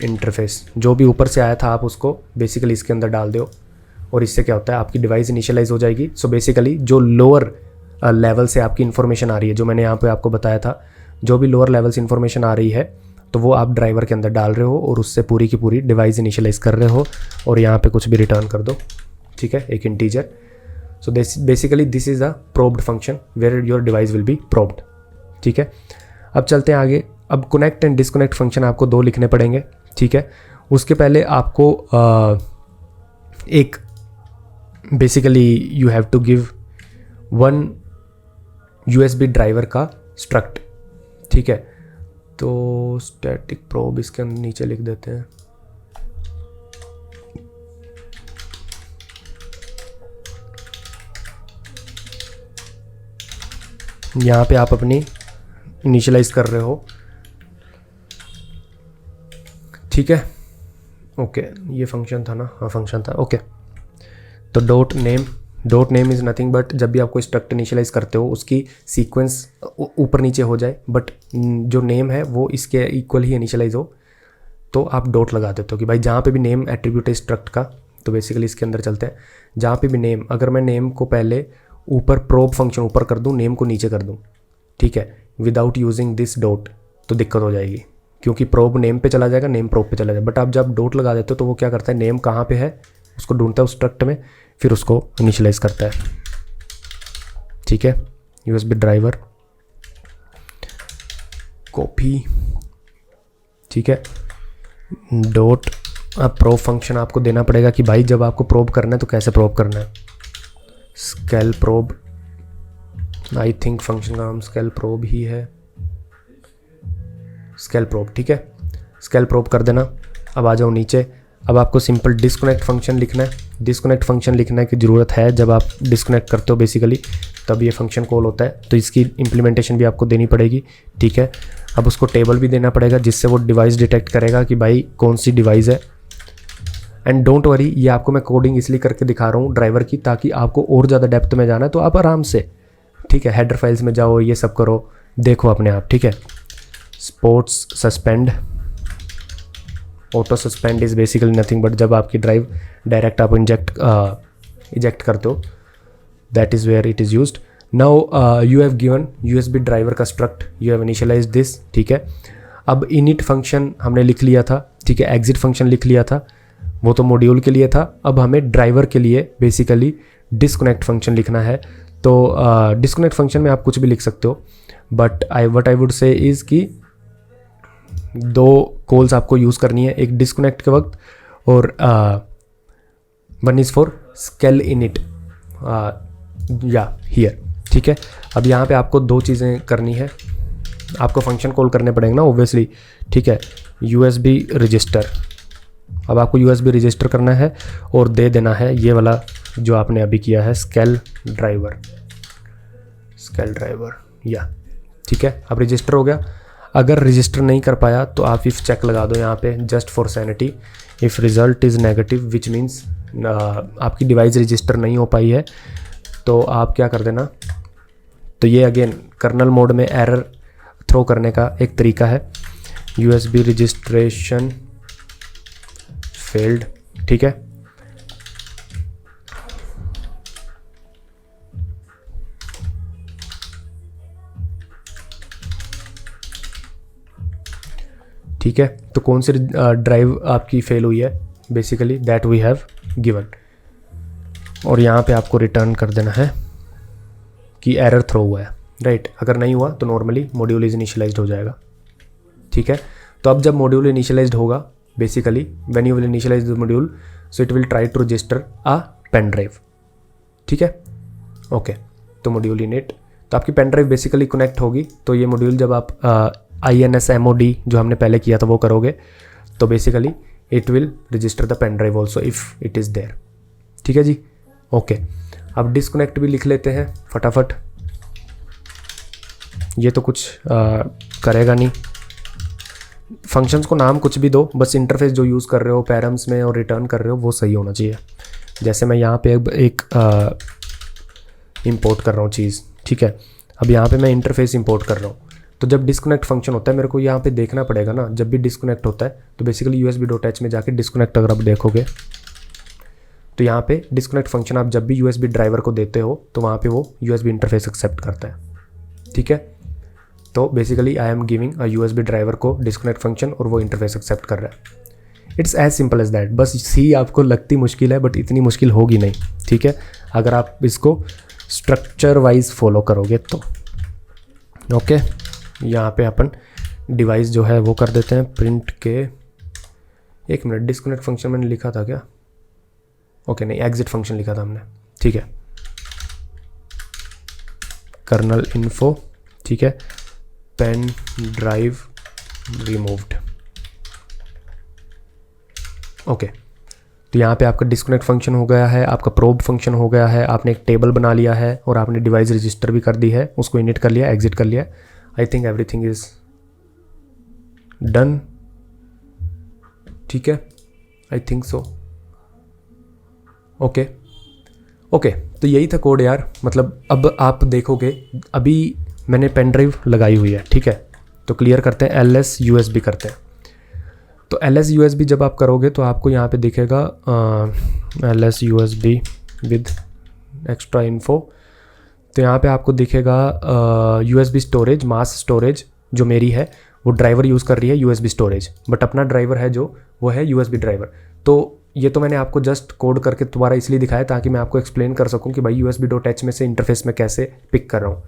interface, जो भी ऊपर से आया था आप उसको बेसिकली इसके अंदर डाल दो, और इससे क्या होता है आपकी डिवाइस इनिशियलाइज हो जाएगी। सो बेसिकली जो लोअर लेवल से आपकी इन्फॉर्मेशन आ रही है, जो मैंने यहाँ पे आपको बताया था, जो भी लोअर लेवल से इन्फॉर्मेशन आ रही है तो वो आप ड्राइवर के अंदर डाल रहे हो और उससे पूरी की पूरी डिवाइस इनिशियलाइज कर रहे हो, और यहाँ पे कुछ भी रिटर्न कर दो, ठीक है, एक integer. So basically this is a probed function where your device will be probed, ठीक है। अब चलते हैं आगे। अब कनेक्ट एंड डिसकनेक्ट फंक्शन आपको 2 लिखने पड़ेंगे, ठीक है। उसके पहले आपको एक basically you have to give 1 USB driver का स्ट्रक्ट, ठीक है। तो स्टैटिक प्रोब इसके नीचे लिख देते हैं, यहाँ पे आप अपनी इनिशियलाइज कर रहे हो, ठीक है। ओके, ये फंक्शन था ना, हाँ फंक्शन था, ओके। तो dot name is nothing but, जब भी आपको स्ट्रक्ट इनिशियलाइज करते हो उसकी सीक्वेंस ऊपर नीचे हो जाए, बट जो नेम है वो इसके इक्वल ही इनिशियलाइज हो, तो आप डॉट लगा देते हो कि भाई जहाँ पे भी नेम एट्रीब्यूट है स्ट्रक्ट का। तो बेसिकली इसके अंदर चलते हैं, जहाँ पे भी नेम, अगर मैं नेम को पहले ऊपर प्रोब फंक्शन ऊपर कर दूँ, नेम को नीचे कर दूँ, ठीक है, विदाउट यूजिंग दिस डॉट, तो दिक्कत हो जाएगी, क्योंकि प्रोब नेम पे चला जाएगा, नेम प्रोब पे चला जाएगा। बट आप जब डॉट लगा देते हो तो वो क्या करता है, नेम कहाँ पे है उसको ढूंढता है उस स्ट्रक्ट में, फिर उसको इनिशियलाइज करता है, ठीक है। USB ड्राइवर कॉपी, ठीक है, डॉट। अब प्रोब फंक्शन आपको देना पड़ेगा कि भाई जब आपको प्रोब करना है तो कैसे प्रोब करना है, scale probe, I think function का नाम स्केल प्रोब ही है, स्केल प्रोब, ठीक है। स्केल प्रोब कर देना। अब आ जाओ नीचे, अब आपको सिंपल डिस्कनेक्ट फंक्शन लिखना है। डिस्कनेक्ट फंक्शन लिखने की ज़रूरत है, जब आप डिस्कनेक्ट करते हो बेसिकली तब ये फंक्शन कॉल होता है, तो इसकी इम्प्लीमेंटेशन भी आपको देनी पड़ेगी, ठीक है। अब उसको टेबल भी देना पड़ेगा जिससे वो डिवाइस डिटेक्ट करेगा कि भाई कौन सी डिवाइस है। एंड डोंट वरी, ये आपको मैं कोडिंग इसलिए करके दिखा रहा हूँ ड्राइवर की, ताकि आपको और ज़्यादा डेप्थ में जाना है तो आप आराम से, ठीक है, हेडर फाइल्स में जाओ, ये सब करो, देखो अपने आप, ठीक है। Sports suspend, auto suspend is basically nothing but जब आपकी ड्राइव डायरेक्ट आप इजेक्ट करते हो, that is where it is used. Now you have given USB driver का struct, you have initialise this, ठीक है। अब इनिट फंक्शन हमने लिख लिया था, ठीक है, एग्जिट फंक्शन लिख लिया था, वो तो मॉड्यूल के लिए था। अब हमें ड्राइवर के लिए बेसिकली डिस्कनेक्ट फंक्शन लिखना है। तो डिस्कनेक्ट फंक्शन में आप कुछ भी लिख सकते हो, but what I would say is कि 2 कॉल्स आपको यूज़ करनी है, एक डिस्कनेक्ट के वक्त और one is for scale init या हियर, ठीक है। अब यहाँ पे आपको 2 चीज़ें करनी है, आपको फंक्शन कॉल करने पड़ेंगे ना ऑब्वियसली, ठीक है। USB रजिस्टर, अब आपको USB रजिस्टर करना है और दे देना है ये वाला जो आपने अभी किया है स्केल ड्राइवर या, ठीक है। अब रजिस्टर हो गया। अगर रजिस्टर नहीं कर पाया तो आप इफ़ चेक लगा दो यहाँ पे, just for sanity, if result is negative which means आपकी डिवाइस रजिस्टर नहीं हो पाई है, तो आप क्या कर देना, तो ये अगेन कर्नल मोड में एरर थ्रो करने का एक तरीका है, USB रजिस्ट्रेशन फेल्ड, ठीक है। ठीक है, तो कौन सी ड्राइव आपकी फेल हुई है, basically that we have given, और यहाँ पे आपको रिटर्न कर देना है कि एरर थ्रो हुआ है, राइट। अगर नहीं हुआ तो नॉर्मली मॉड्यूल इज इनिशियलाइज्ड हो जाएगा, ठीक है। तो अब जब मॉड्यूल इनिशियलाइज्ड होगा, basically when you will initialise the module, so it will try to register a pen drive, ठीक है, ओके। तो मॉड्यूल इनिट, तो आपकी पेन ड्राइव बेसिकली कनेक्ट होगी। तो ये मॉड्यूल जब आप INSMOD जो हमने पहले किया था वो करोगे, तो basically it will register the pen drive also if it is there, ठीक है जी, ओके। अब डिस्कनेक्ट भी लिख लेते हैं फटाफट, ये तो कुछ करेगा नहीं। फंक्शंस को नाम कुछ भी दो, बस इंटरफेस जो यूज़ कर रहे हो पैरम्स में और रिटर्न कर रहे हो वो सही होना चाहिए। जैसे मैं यहाँ पे एक इंपोर्ट कर रहा हूँ चीज़, ठीक है। अब यहाँ पे मैं इंटरफेस इंपोर्ट कर रहा हूँ, तो जब डिस्कनेक्ट फंक्शन होता है मेरे को यहाँ पे देखना पड़ेगा ना, जब भी डिस्कनेक्ट होता है तो बेसिकली USB.h में जाके डिस्कनेक्ट अगर आप देखोगे तो यहाँ पे डिस्कनेक्ट फंक्शन आप जब भी USB ड्राइवर को देते हो तो वहाँ पे वो USB इंटरफेस एक्सेप्ट करता है, ठीक है। तो basically I am giving a USB driver को डिस्कनेक्ट फंक्शन और वो इंटरफेस एक्सेप्ट कर रहा है। It's as simple as that. बस सी आपको लगती मुश्किल है बट इतनी मुश्किल होगी नहीं, ठीक है, अगर आप इसको स्ट्रक्चर वाइज फॉलो करोगे तो, ओके। यहाँ पे अपन डिवाइस जो है वो कर देते हैं प्रिंट के, एक मिनट, डिस्कनेक्ट फंक्शन मैंने लिखा था क्या, ओके नहीं, एग्जिट फंक्शन लिखा था हमने, ठीक है। कर्नल इन्फो, ठीक है, पेन ड्राइव रिमूव्ड, ओके। तो यहाँ पे आपका डिस्कनेक्ट फंक्शन हो गया है, आपका प्रोब फंक्शन हो गया है, आपने एक टेबल बना लिया है और आपने डिवाइस रजिस्टर भी कर दी है, उसको इनिट कर लिया, एग्जिट कर लिया। I think everything is done, ठीक है, I think so, okay okay. तो यही था कोड यार, मतलब अब आप देखोगे अभी मैंने पेन ड्राइव लगाई हुई है, ठीक है। तो क्लियर करते हैं, LS USB करते हैं। तो LS USB जब आप करोगे तो आपको यहाँ पे दिखेगा LS USB with extra info. तो यहाँ पे आपको दिखेगा USB स्टोरेज, मास स्टोरेज जो मेरी है वो ड्राइवर यूज़ कर रही है USB स्टोरेज, बट अपना ड्राइवर है जो वो है USB ड्राइवर। तो ये तो मैंने आपको जस्ट कोड करके दोबारा इसलिए दिखाया ताकि मैं आपको एक्सप्लेन कर सकूं कि भाई USB.h में से इंटरफेस में कैसे पिक कर रहा हूँ।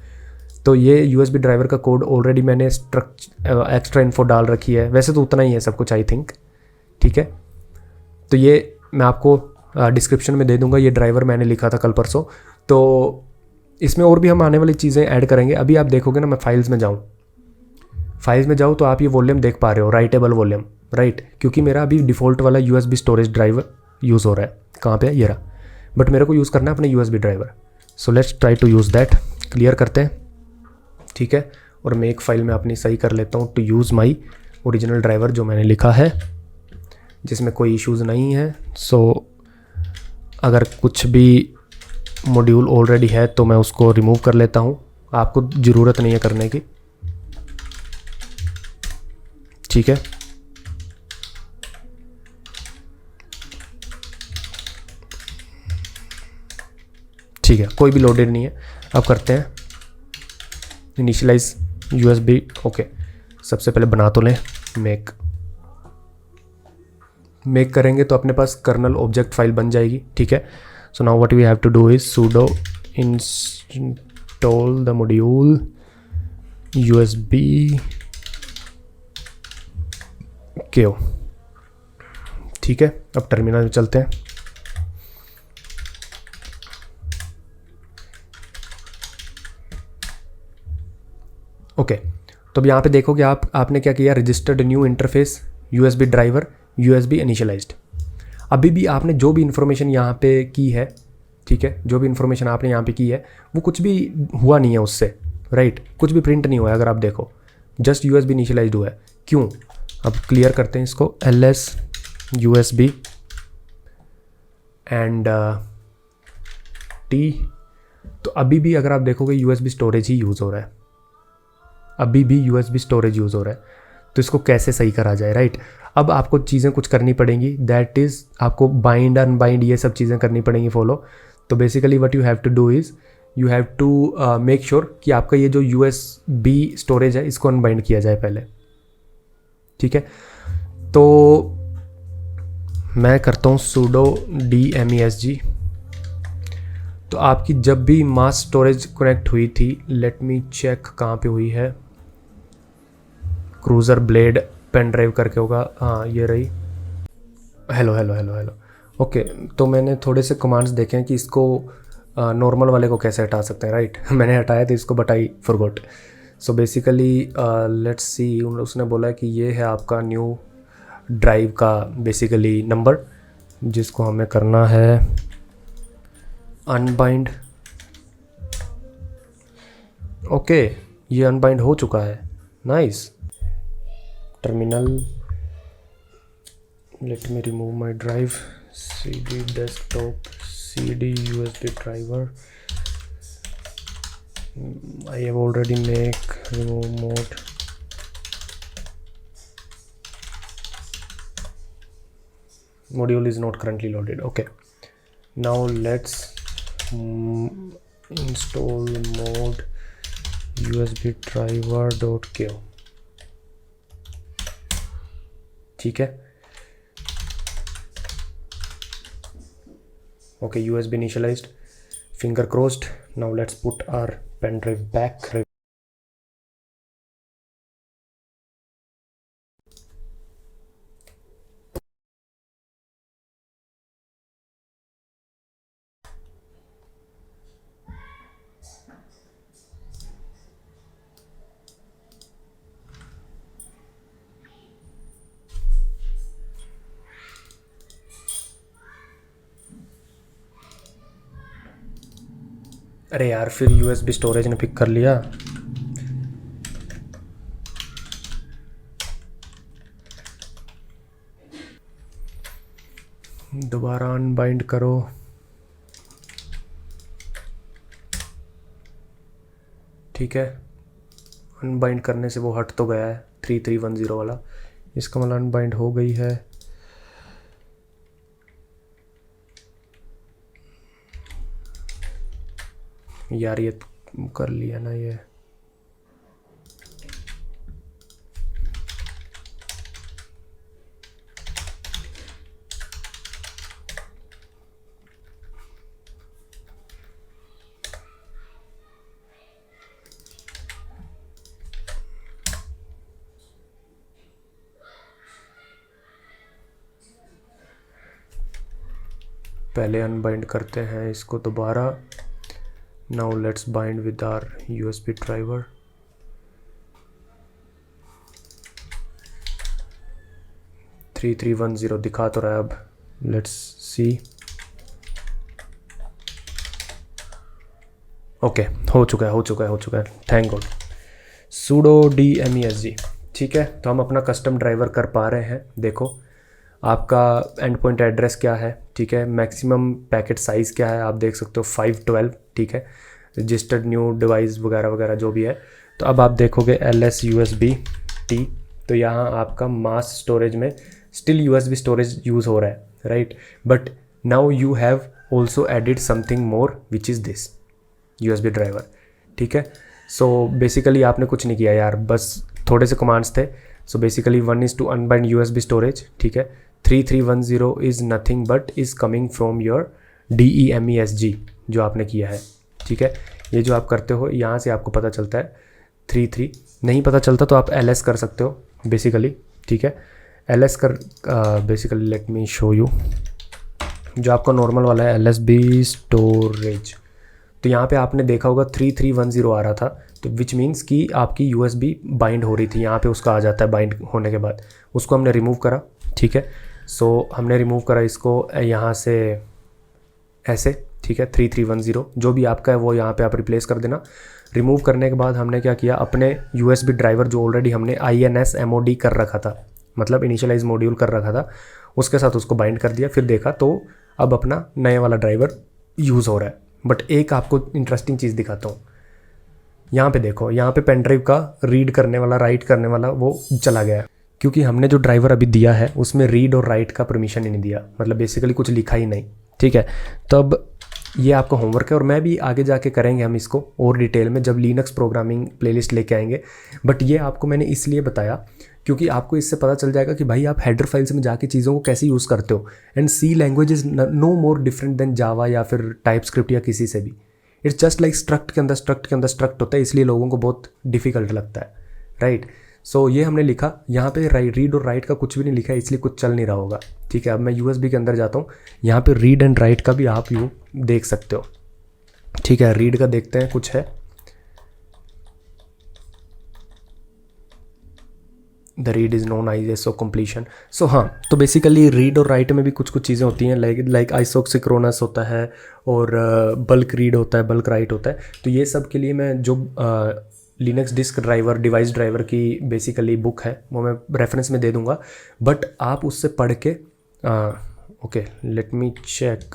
तो ये USB ड्राइवर का कोड ऑलरेडी मैंने एक्स्ट्रा इन्फो डाल रखी है, वैसे तो उतना ही है सब कुछ आई थिंक, ठीक है। तो ये मैं आपको डिस्क्रिप्शन में दे दूंगा, ये ड्राइवर मैंने लिखा था कल परसों। तो इसमें और भी हम आने वाली चीज़ें ऐड करेंगे। अभी आप देखोगे ना, मैं फाइल्स में जाऊँ तो आप ये वॉल्यूम देख पा रहे हो, राइटेबल वॉल्यूम, राइट, क्योंकि मेरा अभी डिफ़ॉल्ट वाला USB स्टोरेज ड्राइवर यूज़ हो रहा है। कहाँ पे है, ये रहा, बट मेरे को यूज़ करना है अपने USB driver. So let's try to use that. Clear करते हैं, ठीक है। और मैं एक फ़ाइल में अपनी सही कर लेता हूँ to use my original driver जो मैंने लिखा है, जिसमें कोई इश्यूज़ नहीं है। सो अगर कुछ भी मॉड्यूल ऑलरेडी है तो मैं उसको रिमूव कर लेता हूँ, आपको ज़रूरत नहीं है करने की, ठीक है। ठीक है, कोई भी लोडेड नहीं है। अब करते हैं इनिशियलाइज USB। ओके, सबसे पहले बना तो लें, मेक करेंगे तो अपने पास कर्नल ऑब्जेक्ट फाइल बन जाएगी। ठीक है, so now what we have to do is sudo install the module USB KO। ठीक है, अब टर्मिनल में चलते हैं। ओके, तो अब यहाँ पे देखोगे आपने क्या किया, registered new interface USB driver USB initialised. अभी भी आपने जो भी इन्फॉर्मेशन यहाँ पे की है, ठीक है, जो भी इन्फॉर्मेशन आपने यहाँ पे की है वो कुछ भी हुआ नहीं है उससे, राइट, कुछ भी प्रिंट नहीं हुआ है। अगर आप देखो जस्ट USB इनिशियलाइज्ड हुआ है। क्यों? अब क्लियर करते हैं इसको, ls USB एंड T। तो अभी भी अगर आप देखोगे USB स्टोरेज ही यूज़ हो रहा है, अभी भी USB स्टोरेज यूज़ हो रहा है। तो इसको कैसे सही करा जाए, राइट। अब आपको चीज़ें कुछ करनी पड़ेंगी, दैट इज़ आपको बाइंड अनबाइंड ये सब चीज़ें करनी पड़ेंगी फॉलो। तो basically what you have to do is you have to make sure कि आपका ये जो USB स्टोरेज है इसको अनबाइंड किया जाए पहले। ठीक है, तो मैं करता हूँ sudo DMESG। तो आपकी जब भी मास स्टोरेज कनेक्ट हुई थी, लेट मी चेक कहाँ पे हुई है, क्रूज़र ब्लेड पेन ड्राइव करके होगा, हाँ ये रही। Hello hello hello hello. Okay, तो मैंने थोड़े से कमांड्स देखे हैं कि इसको नॉर्मल वाले को कैसे हटा सकते हैं, राइट। मैंने हटाया था इसको but I forgot. So basically let's see, उसने बोला कि ये है आपका न्यू ड्राइव का बेसिकली नंबर, जिसको हमें करना है अनबाइंड। ओके, ये अनबाइंड हो चुका है, nice. Terminal, let me remove my drive, CD desktop, CD USB driver, I have already make remove mode, module is not currently loaded. Okay, now let's install mode USB driver.ko। ठीक है, okay, USB initialized, finger crossed। Now let's put our pen drive back। अरे यार, फिर USB storage ने pick कर लिया। दोबारा unbind करो। ठीक है, अनबाइंड करने से वो हट तो गया है 3310 वाला, इसका मतलब अनबाइंड हो गई है। यार ये कर लिया ना ये, पहले अनबाइंड करते हैं इसको दोबारा। Now let's bind with our USB driver. Three 3310 दिखा तो रहा है। अब लेट्स सी। ओके, हो चुका है, थैंक गॉड। sudo DMESG। ठीक है, तो हम अपना कस्टम ड्राइवर कर पा रहे हैं। देखो आपका एंड पॉइंट एड्रेस क्या है, ठीक है, मैक्सिमम पैकेट साइज़ क्या है, आप देख सकते हो 512। ठीक है, रजिस्टर्ड न्यू डिवाइस वगैरह वगैरह जो भी है। तो अब आप देखोगे LS USB T, तो यहाँ आपका मास स्टोरेज में स्टिल USB स्टोरेज यूज़ हो रहा है, right, but now you have also added something more which is this USB driver, ठीक है। सो बेसिकली आपने कुछ नहीं किया यार, बस थोड़े से कमांड्स थे। So basically 1 is to unbind USB storage, ठीक है। 3310 is nothing but is coming from your DEMESG जो आपने किया है, ठीक है। ये जो आप करते हो यहाँ से आपको पता चलता है 33, नहीं पता चलता तो आप LS कर सकते हो बेसिकली, ठीक है। LS कर basically let me show you, जो आपका नॉर्मल वाला है LSB स्टोरेज, तो यहाँ पे आपने देखा होगा 3310 आ रहा था, तो विच मीन्स कि आपकी USB बाइंड हो रही थी, यहाँ पे उसका आ जाता है बाइंड होने के बाद। उसको हमने रिमूव करा, ठीक है। सो हमने रिमूव करा इसको यहाँ से ऐसे, ठीक है। 3310 जो भी आपका है वो यहाँ पे आप रिप्लेस कर देना। रिमूव करने के बाद हमने क्या किया, अपने USB ड्राइवर जो ऑलरेडी हमने INS MOD कर रखा था, मतलब इनिशियलाइज मॉड्यूल कर रखा था, उसके साथ उसको बाइंड कर दिया। फिर देखा तो अब अपना नए वाला ड्राइवर यूज़ हो रहा है। बट एक आपको इंटरेस्टिंग चीज़ दिखाता हूँ, यहाँ पे देखो, यहाँ पे पेन ड्राइव का रीड करने वाला, राइट करने वाला वो चला गया है, क्योंकि हमने जो ड्राइवर अभी दिया है उसमें रीड और राइट का परमिशन ही नहीं दिया, मतलब बेसिकली कुछ लिखा ही नहीं, ठीक है। तो अब ये आपका होमवर्क है, और मैं भी आगे जाके करेंगे हम इसको और डिटेल में जब लिनक्स प्रोग्रामिंग प्लेलिस्ट लेके आएंगे। बट ये आपको मैंने इसलिए बताया क्योंकि आपको इससे पता चल जाएगा कि भाई आप हेडर फाइल्स में जाके चीज़ों को कैसे यूज़ करते हो। And C language is no more different than Java या फिर टाइपस्क्रिप्ट या किसी से भी। इट्स जस्ट लाइक स्ट्रक्ट के अंदर स्ट्रक्ट होता है, इसलिए लोगों को बहुत डिफिकल्ट लगता है, राइट। सो ये हमने लिखा, यहाँ पे रीड और राइट का कुछ भी नहीं लिखा है, इसलिए कुछ चल नहीं रहा होगा, ठीक है। अब मैं USB के अंदर जाता हूँ, यहाँ पे रीड एंड राइट का भी आप यू देख सकते हो, ठीक है। रीड का देखते हैं, कुछ है, the read is known ISO completion. So हाँ, तो बेसिकली रीड और राइट में भी कुछ कुछ चीज़ें होती हैं, लाइक आइसोक्सिक्रोनस होता है और बल्क रीड होता है, बल्क राइट होता है। तो ये सब के लिए मैं जो Linux disk driver, device driver की बेसिकली बुक है वो मैं रेफरेंस में दे दूंगा, बट आप उससे पढ़ के ओके लेट मी चेक,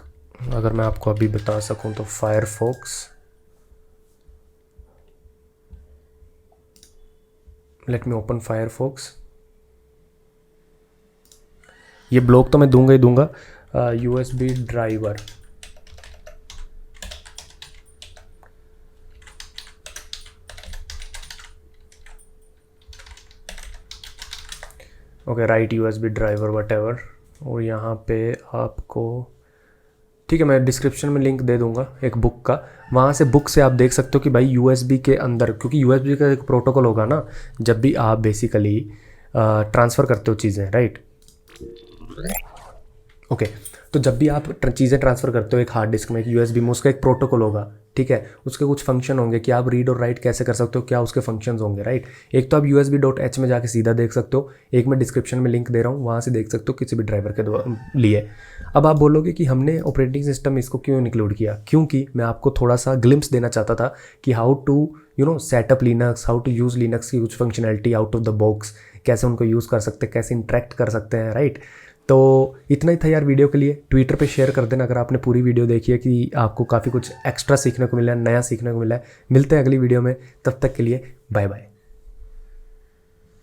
अगर मैं आपको अभी बता सकूं तो Firefox, let me open Firefox. ये ब्लॉग तो मैं दूंगा ही दूंगा, USB driver, okay right USB driver whatever, और यहाँ पे आपको, ठीक है, मैं डिस्क्रिप्शन में लिंक दे दूंगा एक बुक का, वहाँ से बुक से आप देख सकते हो कि भाई USB के अंदर, क्योंकि USB का एक प्रोटोकॉल होगा ना जब भी आप बेसिकली ट्रांसफ़र करते हो चीज़ें, राइट। ओके, तो जब भी आप चीज़ें ट्रांसफ़र करते हो एक हार्ड डिस्क में, एक USB में, उसका एक प्रोटोकॉल होगा, ठीक है। उसके कुछ फंक्शन होंगे कि आप रीड और राइट कैसे कर सकते हो, क्या उसके फंक्शंस होंगे, राइट। एक तो आप USB.h में जाके सीधा देख सकते हो, एक मैं डिस्क्रिप्शन में लिंक दे रहा हूँ, वहाँ से देख सकते हो किसी भी ड्राइवर के लिए। अब आप बोलोगे कि हमने ऑपरेटिंग सिस्टम इसको क्यों इंक्लूड किया, क्योंकि मैं आपको थोड़ा सा ग्लिम्स देना चाहता था कि how to set up Linux, how to use Linux की कुछ functionality out of the box, कैसे उनको यूज़ कर सकते हैं, कैसे इंटरेक्ट कर सकते हैं, राइट। तो इतना ही था यार वीडियो के लिए। ट्विटर पे शेयर कर देना अगर आपने पूरी वीडियो देखी है कि आपको काफ़ी कुछ एक्स्ट्रा सीखने को मिला है, नया सीखने को मिला है। मिलते हैं अगली वीडियो में, तब तक के लिए बाय बाय।